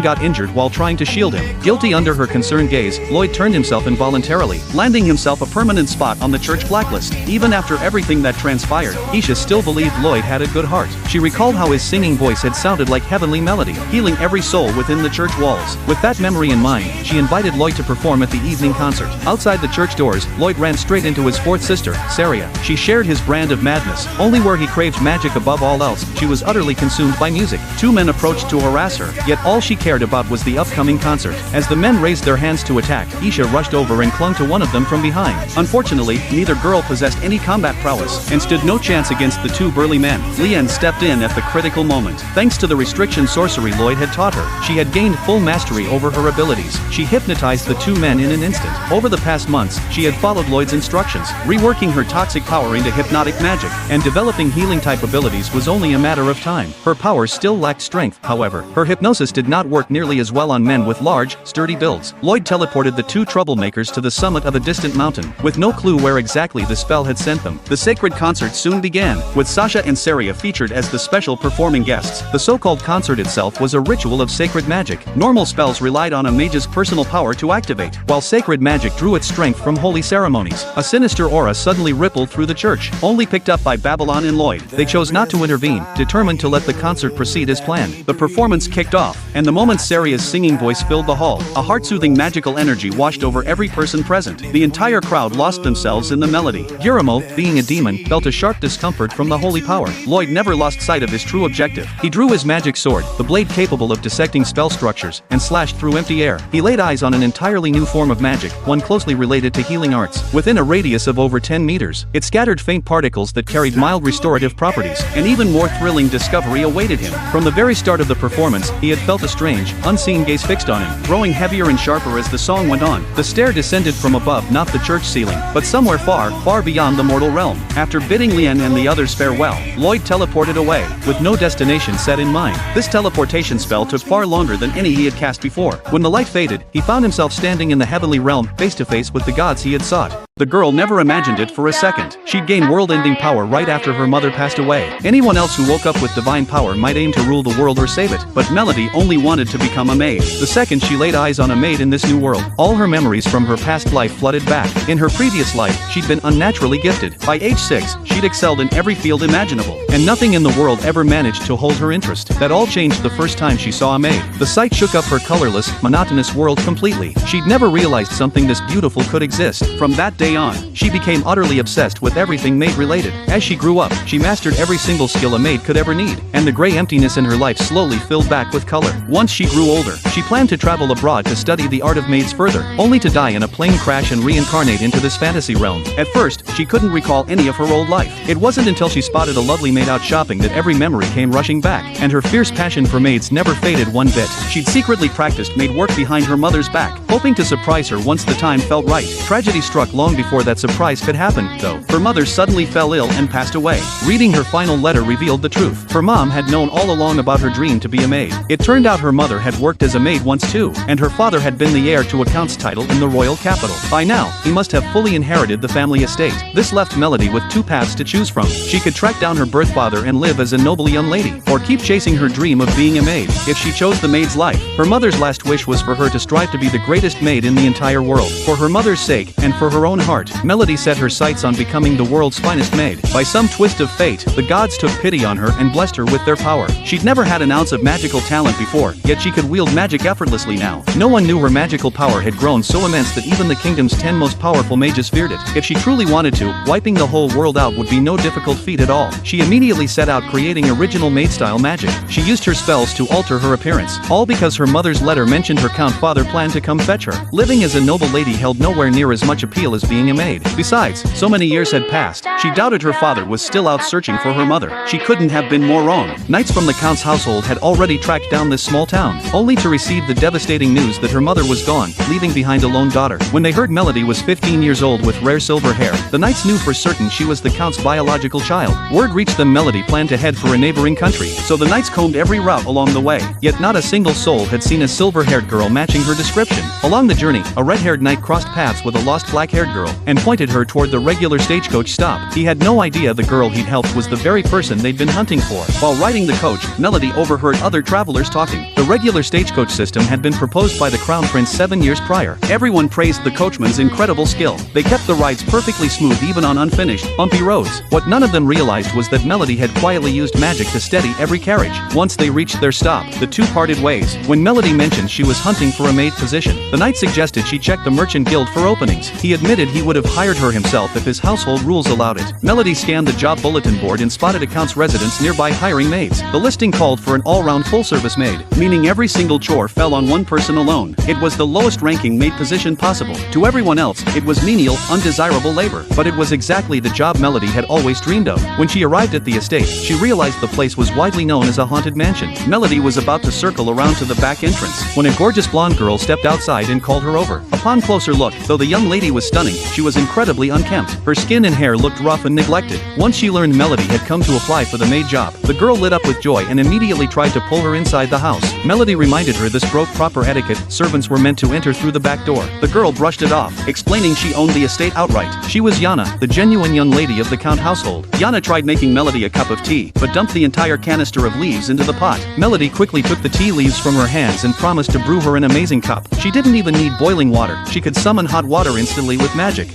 got injured while trying to shield him. Guilty under her concerned gaze, Lloyd turned himself involuntarily, landing himself a permanent spot on the church blacklist. Even after everything that transpired, Isha still believed Lloyd had a good heart. She recalled how his singing voice had sounded like heavenly melody, healing every soul within the church walls. With that memory in mind, she invited Lloyd to perform at the evening concert. Outside the church doors, Lloyd ran straight into his fourth sister, Saria. She shared his brand of madness. Only where he craved magic above all else, she was utterly consumed by music. Two men approached to harass her, yet all she cared about was the upcoming concert. As the men raised their hands to attack, Isha rushed over and clung to one of them from behind. Unfortunately, neither girl possessed any combat prowess, and stood no chance against the two burly men. Lian stepped in at the critical moment. Thanks to the restriction sorcery Lloyd had taught her, she had gained full mastery over her abilities. She hypnotized the two men in an instant. Over the past months, she had followed Lloyd's instructions. Reworking her toxic power into hypnotic magic, and developing healing-type abilities was only a matter of time. Her power still lacked strength, however. Her hypnosis did not work nearly as well on men with large, sturdy builds. Lloyd teleported the two troublemakers to the summit of a distant mountain, with no clue where exactly the spell had sent them. The sacred concert soon began, with Sasha and Saria featured as the special performing guests. The so-called concert itself was a ritual of sacred magic. Normal spells relied on a mage's personal power to activate, while sacred magic drew its strength from holy ceremonies. A sinister aura suddenly rippled through the church, only picked up by Babylon and Lloyd. They chose not to intervene, determined to let the concert proceed as planned. The performance kicked off, and the moment Saria's singing voice filled the hall, a heart-soothing magical energy washed over every person present. The entire crowd lost themselves in the melody. Guramo, being a demon, felt a sharp discomfort from the holy power. Lloyd never lost sight of his true objective. He drew his magic sword, the blade capable of dissecting spell structures, and slashed through empty air. He laid eyes on an entirely new form of magic, one closely related to healing arts. Within a radius of over 10 meters, it scattered faint particles that carried mild restorative properties. An even more thrilling discovery awaited him. From the very start of the performance, he had felt a strange, unseen gaze fixed on him, growing heavier and sharper as the song went on. The stare descended from above, not the church ceiling, but somewhere far, far beyond the mortal realm. After bidding Lian and the others farewell, Lloyd teleported away, with no destination set in mind. This teleportation spell took far longer than any he had cast before. When the light faded, he found himself standing in the heavenly realm, face to face with the gods he had sought. The girl never imagined it for a second. She'd gained world-ending power right after her mother passed away. Anyone else who woke up with divine power might aim to rule the world or save it, but Melody only wanted to become a maid. The second she laid eyes on a maid in this new world, all her memories from her past life flooded back. In her previous life, she'd been unnaturally gifted. By age 6, she'd excelled in every field imaginable, and nothing in the world ever managed to hold her interest. That all changed the first time she saw a maid. The sight shook up her colorless, monotonous world completely. She'd never realized something this beautiful could exist. From that day on, she became utterly obsessed with everything maid-related. As she grew up, she mastered every single skill a maid could ever need, and the gray emptiness in her life slowly filled back with color. Once she grew older, she planned to travel abroad to study the art of maids further, only to die in a plane crash and reincarnate into this fantasy realm. At first, she couldn't recall any of her old life. It wasn't until she spotted a lovely maid out shopping that every memory came rushing back, and her fierce passion for maids never faded one bit. She'd secretly practiced maid work behind her mother's back, hoping to surprise her once the time felt right. Tragedy struck long before that surprise could happen, though. Her mother suddenly fell ill and passed away. Reading her final letter revealed the truth. Her mom had known all along about her dream to be a maid. It turned out her mother had worked as a maid once too, and her father had been the heir to a count's title in the royal capital. By now, he must have fully inherited the family estate. This left Melody with two paths to choose from. She could track down her birth father and live as a noble young lady, or keep chasing her dream of being a maid. If she chose the maid's life, her mother's last wish was for her to strive to be the greatest maid in the entire world. For her mother's sake, and for her own heart, Melody set her sights on becoming the world's finest maid. By some twist of fate, the gods took pity on her and blessed her with their power. She'd never had an ounce of magical talent before, yet she could wield magic effortlessly now. No one knew her magical power had grown so immense that even the kingdom's 10 most powerful mages feared it. If she truly wanted to, wiping the whole world out would be no difficult feat at all. She immediately set out creating original maid-style magic. She used her spells to alter her appearance, all because her mother's letter mentioned her count father planned to come fetch her. Living as a noble lady held nowhere near as much appeal as being a maid. Besides, so many years had passed, she doubted her father was still out searching for her mother. She couldn't have been more wrong. Knights from the count's household had already tracked down this small town, only to receive the devastating news that her mother was gone, leaving behind a lone daughter. When they heard Melody was 15 years old with rare silver hair, the knights knew for certain she was the count's biological child. Word reached them Melody planned to head for a neighboring country, so the knights combed every route along the way, yet not a single soul had seen a silver-haired girl matching her description. Along the journey, a red-haired knight crossed paths with a lost black-haired girl, and pointed her toward the regular stagecoach stop. He had no idea the girl he'd helped was the very person they'd been hunting for. While riding the coach, Melody overheard other travelers talking. The regular stagecoach system had been proposed by the Crown Prince 7 years prior. Everyone praised the coachman's incredible skill. They kept the rides perfectly smooth even on unfinished, bumpy roads. What none of them realized was that Melody had quietly used magic to steady every carriage. Once they reached their stop, the two parted ways. When Melody mentioned she was hunting for a maid position, the knight suggested she check the merchant guild for openings. He admitted he would have hired her himself if his household rules allowed it. Melody scanned the job bulletin board and spotted accounts residents nearby hiring maids. The listing called for an all-round full-service maid, meaning every single chore fell on one person alone. It was the lowest-ranking maid position possible. To everyone else, it was menial, undesirable labor. But it was exactly the job Melody had always dreamed of. When she arrived at the estate, she realized the place was widely known as a haunted mansion. Melody was about to circle around to the back entrance, when a gorgeous blonde girl stepped outside and called her over. Upon closer look, though the young lady was stunning, she was incredibly unkempt. Her skin and hair looked rough and neglected. Once she learned Melody had come to apply for the maid job, the girl lit up with joy and immediately tried to pull her inside the house. Melody reminded her this broke proper etiquette. Servants were meant to enter through the back door. The girl brushed it off, explaining she owned the estate outright. She was Yana, the genuine young lady of the Count household. Yana tried making Melody a cup of tea, but dumped the entire canister of leaves into the pot. Melody quickly took the tea leaves from her hands and promised to brew her an amazing cup. She didn't even need boiling water. She could summon hot water instantly with magic.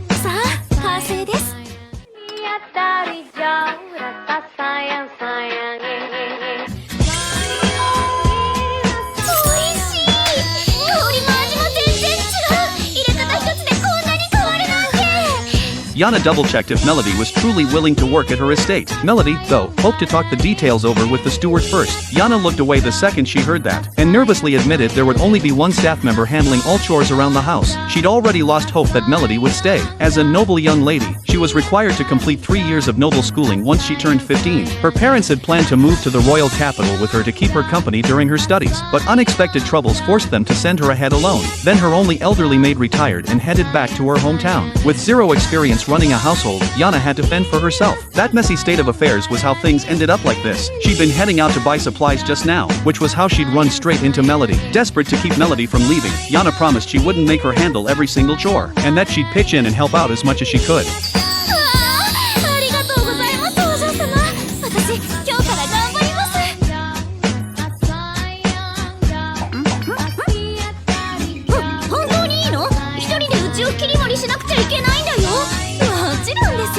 さあ、完成です。 Yana double-checked if Melody was truly willing to work at her estate. Melody, though, hoped to talk the details over with the steward first. Yana looked away the second she heard that, and nervously admitted there would only be one staff member handling all chores around the house. She'd already lost hope that Melody would stay. As a noble young lady, she was required to complete 3 years of noble schooling once she turned 15. Her parents had planned to move to the royal capital with her to keep her company during her studies, but unexpected troubles forced them to send her ahead alone. Then her only elderly maid retired and headed back to her hometown. With zero experience running a household, Yana had to fend for herself. That messy state of affairs was how things ended up like this. She'd been heading out to buy supplies just now, which was how she'd run straight into Melody. Desperate to keep Melody from leaving, Yana promised she wouldn't make her handle every single chore, and that she'd pitch in and help out as much as she could. ありがとうございます、お嬢様。私、今日から頑張ります。本当にいいの？一人でうちを切り盛りしなくちゃいけないんだよ。もちろんです。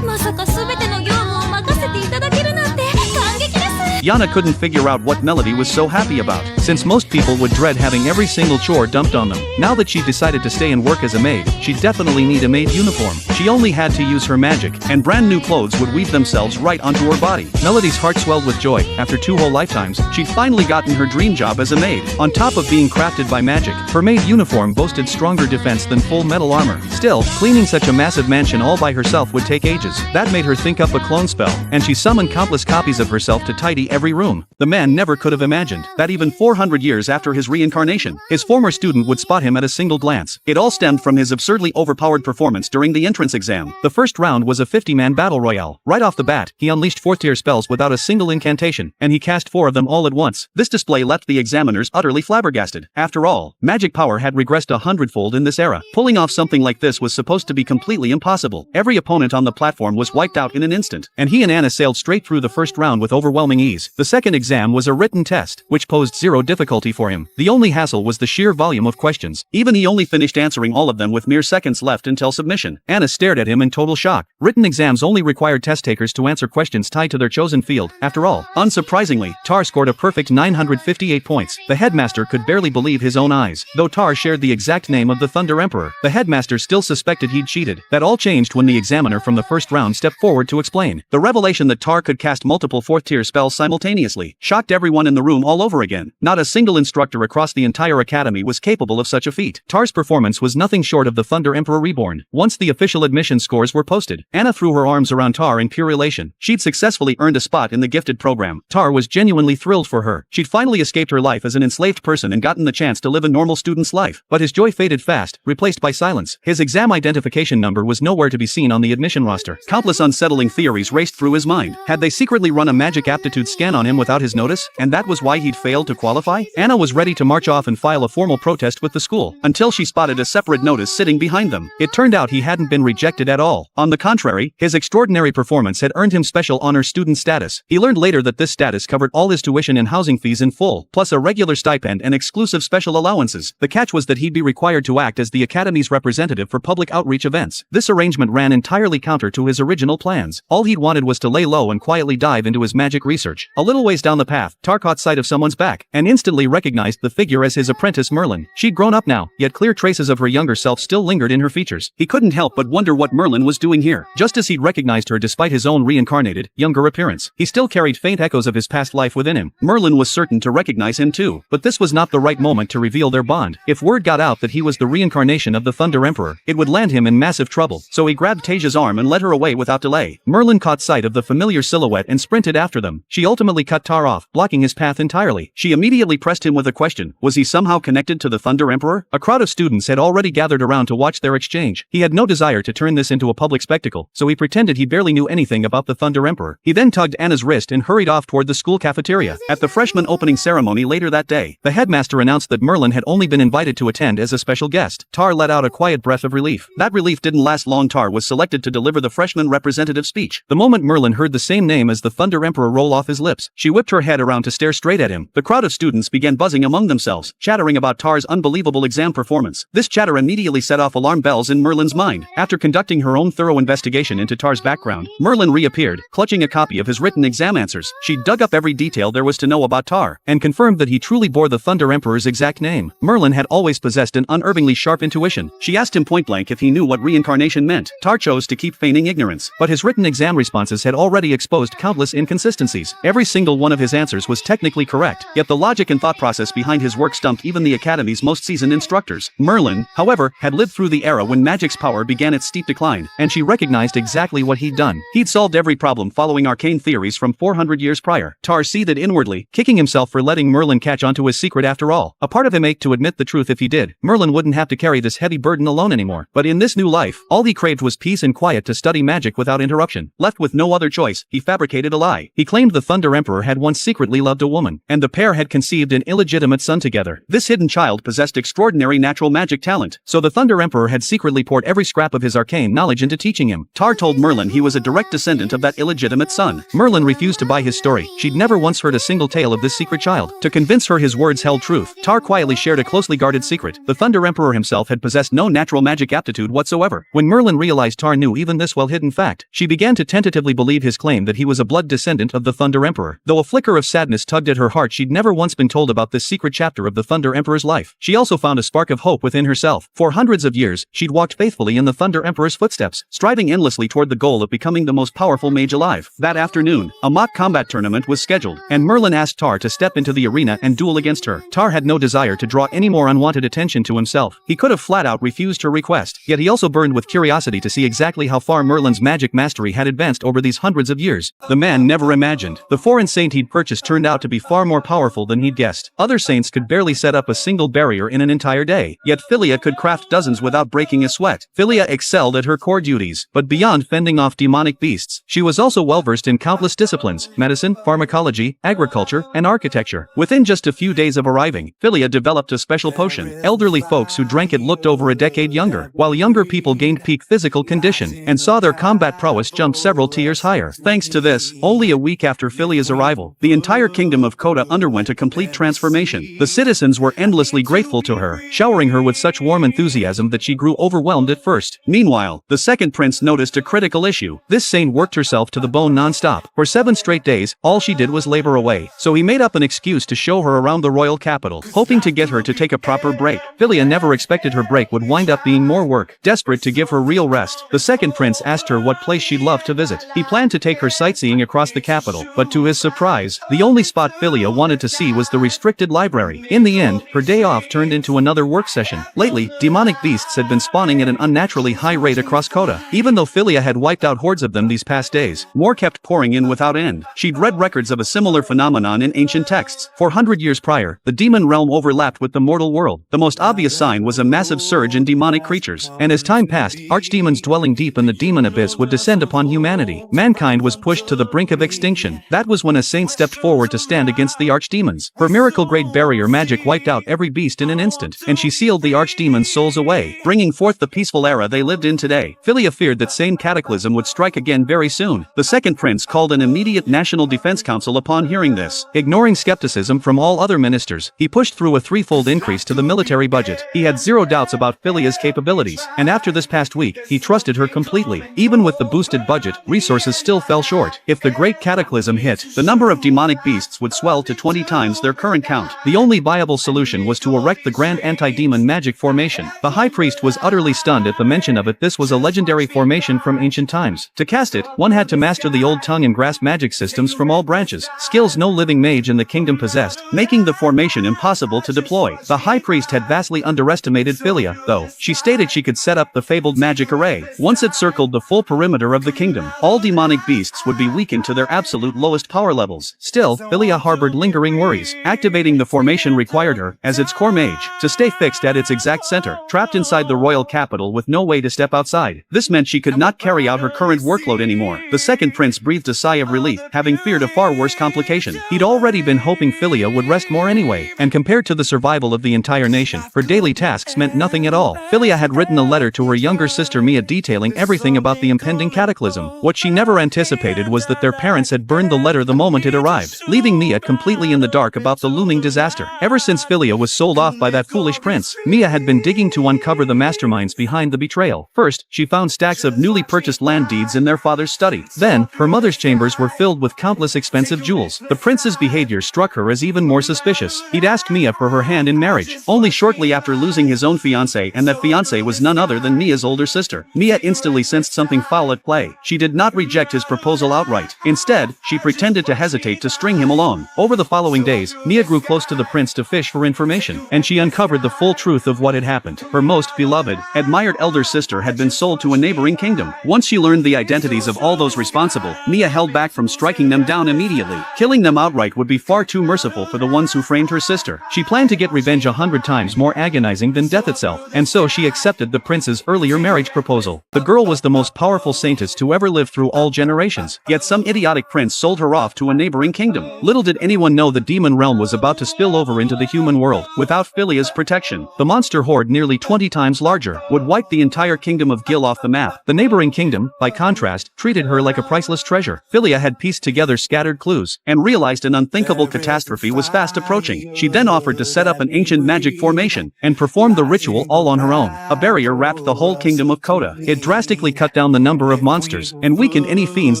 まさか全ての業務を任せていただけるなんて感激です。 Yana couldn't figure out what Melody was so happy about, since most people would dread having every single chore dumped on them. Now that she decided to stay and work as a maid, she'd definitely need a maid uniform. She only had to use her magic, and brand new clothes would weave themselves right onto her body. Melody's heart swelled with joy. After 2 whole lifetimes, she'd finally gotten her dream job as a maid. On top of being crafted by magic, her maid uniform boasted stronger defense than full metal armor. Still, cleaning such a massive mansion all by herself would take ages. That made her think up a clone spell, and she summoned countless copies of herself to tidy every room. The man never could have imagined that even 4 400 years after his reincarnation. His former student would spot him at a single glance. It all stemmed from his absurdly overpowered performance during the entrance exam. The first round was a 50-man battle royale. Right off the bat, he unleashed 4th-tier spells without a single incantation, and he cast 4 of them all at once. This display left the examiners utterly flabbergasted. After all, magic power had regressed 100-fold in this era. Pulling off something like this was supposed to be completely impossible. Every opponent on the platform was wiped out in an instant, and he and Anna sailed straight through the first round with overwhelming ease. The second exam was a written test, which posed zero difficulty for him. The only hassle was the sheer volume of questions. Even he only finished answering all of them with mere seconds left until submission. Anna stared at him in total shock. Written exams only required test takers to answer questions tied to their chosen field. After all, unsurprisingly, Tar scored a perfect 958 points. The headmaster could barely believe his own eyes. Though Tar shared the exact name of the Thunder Emperor, the headmaster still suspected he'd cheated. That all changed when the examiner from the first round stepped forward to explain. The revelation that Tar could cast multiple 4th-tier spells simultaneously shocked everyone in the room all over again. Not a single instructor across the entire academy was capable of such a feat. Tar's performance was nothing short of the Thunder Emperor Reborn. Once the official admission scores were posted, Anna threw her arms around Tar in pure elation. She'd successfully earned a spot in the gifted program. Tar was genuinely thrilled for her. She'd finally escaped her life as an enslaved person and gotten the chance to live a normal student's life. But his joy faded fast, replaced by silence. His exam identification number was nowhere to be seen on the admission roster. Countless unsettling theories raced through his mind. Had they secretly run a magic aptitude scan on him without his notice, and that was why he'd failed to qualify? Anna was ready to march off and file a formal protest with the school, until she spotted a separate notice sitting behind them. It turned out he hadn't been rejected at all. On the contrary, his extraordinary performance had earned him special honor student status. He learned later that this status covered all his tuition and housing fees in full, plus a regular stipend and exclusive special allowances. The catch was that he'd be required to act as the academy's representative for public outreach events. This arrangement ran entirely counter to his original plans. All he'd wanted was to lay low and quietly dive into his magic research. A little ways down the path, Tar caught sight of someone's back, and instantly recognized the figure as his apprentice Merlin. She'd grown up now, yet clear traces of her younger self still lingered in her features. He couldn't help but wonder what Merlin was doing here. Just as he'd recognized her despite his own reincarnated, younger appearance, he still carried faint echoes of his past life within him. Merlin was certain to recognize him too, but this was not the right moment to reveal their bond. If word got out that he was the reincarnation of the Thunder Emperor, it would land him in massive trouble, so he grabbed Taja's arm and led her away without delay. Merlin caught sight of the familiar silhouette and sprinted after them. She ultimately cut Tar off, blocking his path entirely. She immediately pressed him with a question. Was he somehow connected to the Thunder Emperor? A crowd of students had already gathered around to watch their exchange. He had no desire to turn this into a public spectacle, so he pretended he barely knew anything about the Thunder Emperor. He then tugged Anna's wrist and hurried off toward the school cafeteria. At the freshman opening ceremony later that day, the headmaster announced that Merlin had only been invited to attend as a special guest. Tar let out a quiet breath of relief. That relief didn't last long. Tar was selected to deliver the freshman representative speech. The moment Merlin heard the same name as the Thunder Emperor roll off his lips, she whipped her head around to stare straight at him. The crowd of students began buzzing among themselves, chattering about Tar's unbelievable exam performance. This chatter immediately set off alarm bells in Merlin's mind. After conducting her own thorough investigation into Tar's background, Merlin reappeared, clutching a copy of his written exam answers. She dug up every detail there was to know about Tar, and confirmed that he truly bore the Thunder Emperor's exact name. Merlin had always possessed an unerringly sharp intuition. She asked him point-blank if he knew what reincarnation meant. Tar chose to keep feigning ignorance, but his written exam responses had already exposed countless inconsistencies. Every single one of his answers was technically correct, yet the logic and thought process behind his work stumped even the Academy's most seasoned instructors. Merlin, however, had lived through the era when magic's power began its steep decline, and she recognized exactly what he'd done. He'd solved every problem following arcane theories from 400 years prior. Tar seethed inwardly, kicking himself for letting Merlin catch onto his secret after all. A part of him ached to admit the truth. If he did, Merlin wouldn't have to carry this heavy burden alone anymore. But in this new life, all he craved was peace and quiet to study magic without interruption. Left with no other choice, he fabricated a lie. He claimed the Thunder Emperor had once secretly loved a woman, and the pair had conceived an illegitimate son together. This hidden child possessed extraordinary natural magic talent, so the Thunder Emperor had secretly poured every scrap of his arcane knowledge into teaching him. Tar told Merlin he was a direct descendant of that illegitimate son. Merlin refused to buy his story. She'd never once heard a single tale of this secret child. To convince her his words held truth, Tar quietly shared a closely guarded secret. The Thunder Emperor himself had possessed no natural magic aptitude whatsoever. When Merlin realized Tar knew even this well-hidden fact, she began to tentatively believe his claim that he was a blood descendant of the Thunder Emperor. Though a flicker of sadness tugged at her heart, she'd never once been told about this secret chapter of the Thunder Emperor's life. She also found a spark of hope within herself. For hundreds of years, she'd walked faithfully in the Thunder Emperor's footsteps, striving endlessly toward the goal of becoming the most powerful mage alive. That afternoon, a mock combat tournament was scheduled, and Merlin asked Tar to step into the arena and duel against her. Tar had no desire to draw any more unwanted attention to himself. He could have flat out refused her request, yet he also burned with curiosity to see exactly how far Merlin's magic mastery had advanced over these hundreds of years. The man never imagined the foreign saint he'd purchased turned out to be far more powerful than than he'd guessed. Other saints could barely set up a single barrier in an entire day, yet Philia could craft dozens without breaking a sweat. Philia excelled at her core duties, but beyond fending off demonic beasts, she was also well-versed in countless disciplines: medicine, pharmacology, agriculture, and architecture. Within just a few days of arriving, Philia developed a special potion. Elderly folks who drank it looked over a decade younger, while younger people gained peak physical condition and saw their combat prowess jump several tiers higher. Thanks to this, only a week after Philia's arrival, the entire kingdom of Kota underwent a complete transformation. The citizens were endlessly grateful to her, showering her with such warm enthusiasm that she grew overwhelmed at first. Meanwhile, the second prince noticed a critical issue. This saint worked herself to the bone non-stop. For 7 straight days, all she did was labor away, so he made up an excuse to show her around the royal capital, hoping to get her to take a proper break. Philia never expected her break would wind up being more work. Desperate to give her real rest, the second prince asked her what place she'd love to visit. He planned to take her sightseeing across the capital, but to his surprise, the only spot Philia wanted to see was the restricted library. In the end, her day off turned into another work session. Lately, demonic beasts had been spawning at an unnaturally high rate across Kota. Even though Philia had wiped out hordes of them these past days, more kept pouring in without end. She'd read records of a similar phenomenon in ancient texts. 400 years prior, the demon realm overlapped with the mortal world. The most obvious sign was a massive surge in demonic creatures, and as time passed, archdemons dwelling deep in the demon abyss would descend upon humanity. Mankind was pushed to the brink of extinction. That was when a saint stepped forward to stand against the archdemons. Her miracle-grade barrier magic wiped out every beast in an instant, and she sealed the archdemons' souls away, bringing forth the peaceful era they lived in today. Philia feared that same cataclysm would strike again very soon. The second prince called an immediate National Defense Council upon hearing this. Ignoring skepticism from all other ministers, he pushed through a 3-fold increase to the military budget. He had zero doubts about Philia's capabilities, and after this past week, he trusted her completely. Even with the boosted budget, resources still fell short. If the great cataclysm hit, the number of demonic beasts would swell to 20 times their current count. The only viable solution was to erect the Grand Anti-Demon Magic Formation. The high priest was utterly stunned at the mention of it. This was a legendary formation from ancient times. To cast it, one had to master the old tongue and grasp magic systems from all branches, skills no living mage in the kingdom possessed, making the formation impossible to deploy. The high priest had vastly underestimated Philia, though. She stated she could set up the fabled magic array. Once it circled the full perimeter of the kingdom, all demonic beasts would be weakened to their absolute lowest power levels. Still, Philia harbored lingering worries. Activating the formation required her, as its core mage, to stay fixed at its exact center, trapped inside the royal capital with no way to step outside. This meant she could not carry out her current workload anymore. The second prince breathed a sigh of relief, having feared a far worse complication. He'd already been hoping Philia would rest more anyway, and compared to the survival of the entire nation, her daily tasks meant nothing at all. Philia had written a letter to her younger sister Mia detailing everything about the impending cataclysm. What she never anticipated was that their parents had burned the letter the moment it arrived, leaving Mia completely in the dark about the looming disaster. Ever since Philia was sold off by that foolish prince, Mia had been digging to uncover the masterminds behind the betrayal. First, she found stacks of newly purchased land deeds in their father's study. Then, her mother's chambers were filled with countless expensive jewels. The prince's behavior struck her as even more suspicious. He'd asked Mia for her hand in marriage, only shortly after losing his own fiancée, and that fiancée was none other than Mia's older sister. Mia instantly sensed something foul at play. She did not reject his proposal outright. Instead, she pretended to hesitate to string him along. Over the following days, Mia grew close to the prince to fish for information, and she uncovered the full truth of what had happened. Her most beloved, admired elder sister had been sold to a neighboring kingdom. Once she learned the identities of all those responsible, Mia held back from striking them down immediately. Killing them outright would be far too merciful for the ones who framed her sister. She planned to get revenge 100 times more agonizing than death itself, and so she accepted the prince's earlier marriage proposal. The girl was the most powerful saintess to ever live through all generations, yet some idiotic prince sold her off to a neighboring kingdom. Little did anyone know the demon realm was about to spill over into the human world. Without Philia's protection, the monster horde, nearly 20 times larger, would wipe the entire kingdom of Gil off the map. The neighboring kingdom, by contrast, treated her like a priceless treasure. Philia had pieced together scattered clues, and realized an unthinkable catastrophe was fast approaching. She then offered to set up an ancient magic formation, and performed the ritual all on her own. A barrier wrapped the whole kingdom of Kota. It drastically cut down the number of monsters, and weakened any fiends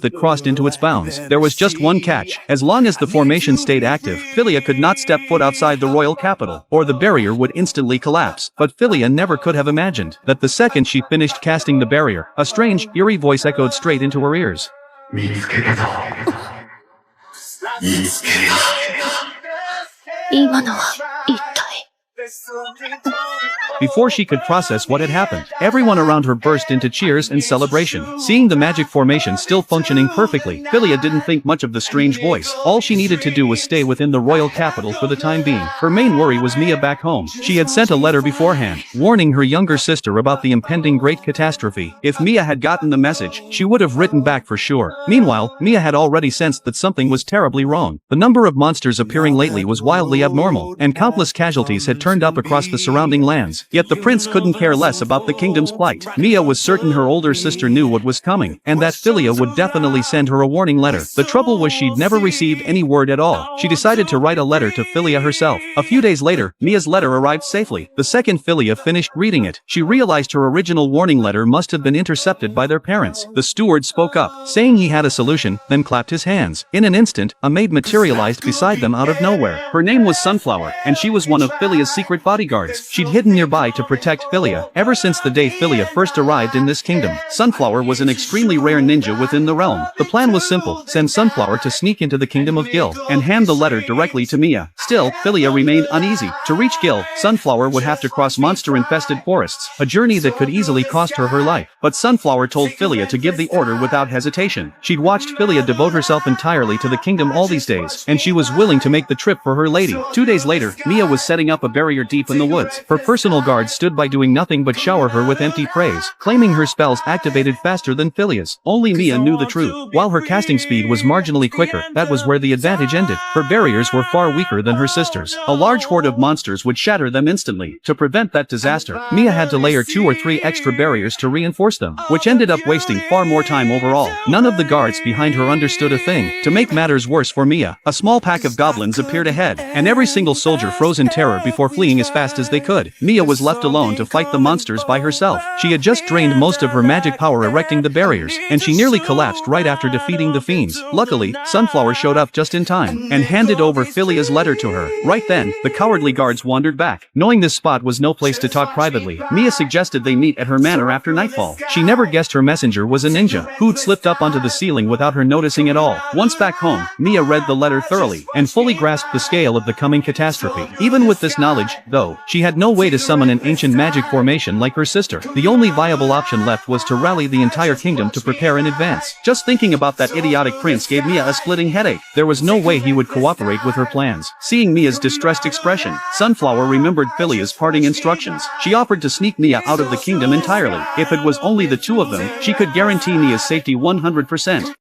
that crossed into its bounds. There was just one catch. As long as the formation stayed active, Philia could not step foot outside the royal capital, or the barrier would instantly collapse. But Philia never could have imagined that the second she finished casting the barrier, a strange, eerie voice echoed straight into her ears. 見つけたぞ。見つけた。今のは一体。before she could process what had happened. Everyone around her burst into cheers and celebration. Seeing the magic formation still functioning perfectly, Philia didn't think much of the strange voice. All she needed to do was stay within the royal capital for the time being. Her main worry was Mia back home. She had sent a letter beforehand, warning her younger sister about the impending great catastrophe. If Mia had gotten the message, she would have written back for sure. Meanwhile, Mia had already sensed that something was terribly wrong. The number of monsters appearing lately was wildly abnormal, and countless casualties had turned up across the surrounding lands. Yet the prince couldn't care less about the kingdom's plight. Mia was certain her older sister knew what was coming, and that Philia would definitely send her a warning letter. The trouble was she'd never received any word at all. She decided to write a letter to Philia herself. A few days later, Mia's letter arrived safely. The second Philia finished reading it, she realized her original warning letter must have been intercepted by their parents. The steward spoke up, saying he had a solution, then clapped his hands. In an instant, a maid materialized beside them out of nowhere. Her name was Sunflower, and she was one of Philia's secret bodyguards. She'd hidden nearby to protect Philia ever since the day Philia first arrived in this kingdom. Sunflower was an extremely rare ninja within the realm. The plan was simple: send Sunflower to sneak into the kingdom of Gil and hand the letter directly to Mia. Still, Philia remained uneasy. To reach Gil, Sunflower would have to cross monster-infested forests, a journey that could easily cost her life. But Sunflower told Philia to give the order without hesitation. She'd watched Philia devote herself entirely to the kingdom all these days, and she was willing to make the trip for her lady. 2 days later, Mia was setting up a barrier deep in the woods. Her personal guards stood by doing nothing but shower her with empty praise, claiming her spells activated faster than Philia's. Only Mia knew the truth. While her casting speed was marginally quicker, that was where the advantage ended. Her barriers were far weaker than her sister's. A large horde of monsters would shatter them instantly. To prevent that disaster, Mia had to layer 2 or 3 extra barriers to reinforce them, which ended up wasting far more time overall. None of the guards behind her understood a thing. To make matters worse for Mia, a small pack of goblins appeared ahead, and every single soldier froze in terror before fleeing as fast as they could. Mia was left alone to fight the monsters by herself. She had just drained most of her magic power erecting the barriers, and she nearly collapsed right after defeating the fiends. Luckily, Sunflower showed up just in time, and handed over Philia's letter to her. Right then, the cowardly guards wandered back. Knowing this spot was no place to talk privately, Mia suggested they meet at her manor after nightfall. She never guessed her messenger was a ninja, who'd slipped up onto the ceiling without her noticing at all. Once back home, Mia read the letter thoroughly, and fully grasped the scale of the coming catastrophe. Even with this knowledge, though, she had no way to summon an ancient magic formation like her sister. The only viable option left was to rally the entire kingdom to prepare in advance. Just thinking about that idiotic prince gave Mia a splitting headache. There was no way he would cooperate with her plans. Seeing Mia's distressed expression, Sunflower remembered Philia's parting instructions. She offered to sneak Mia out of the kingdom entirely. If it was only the two of them, she could guarantee Mia's safety 100%.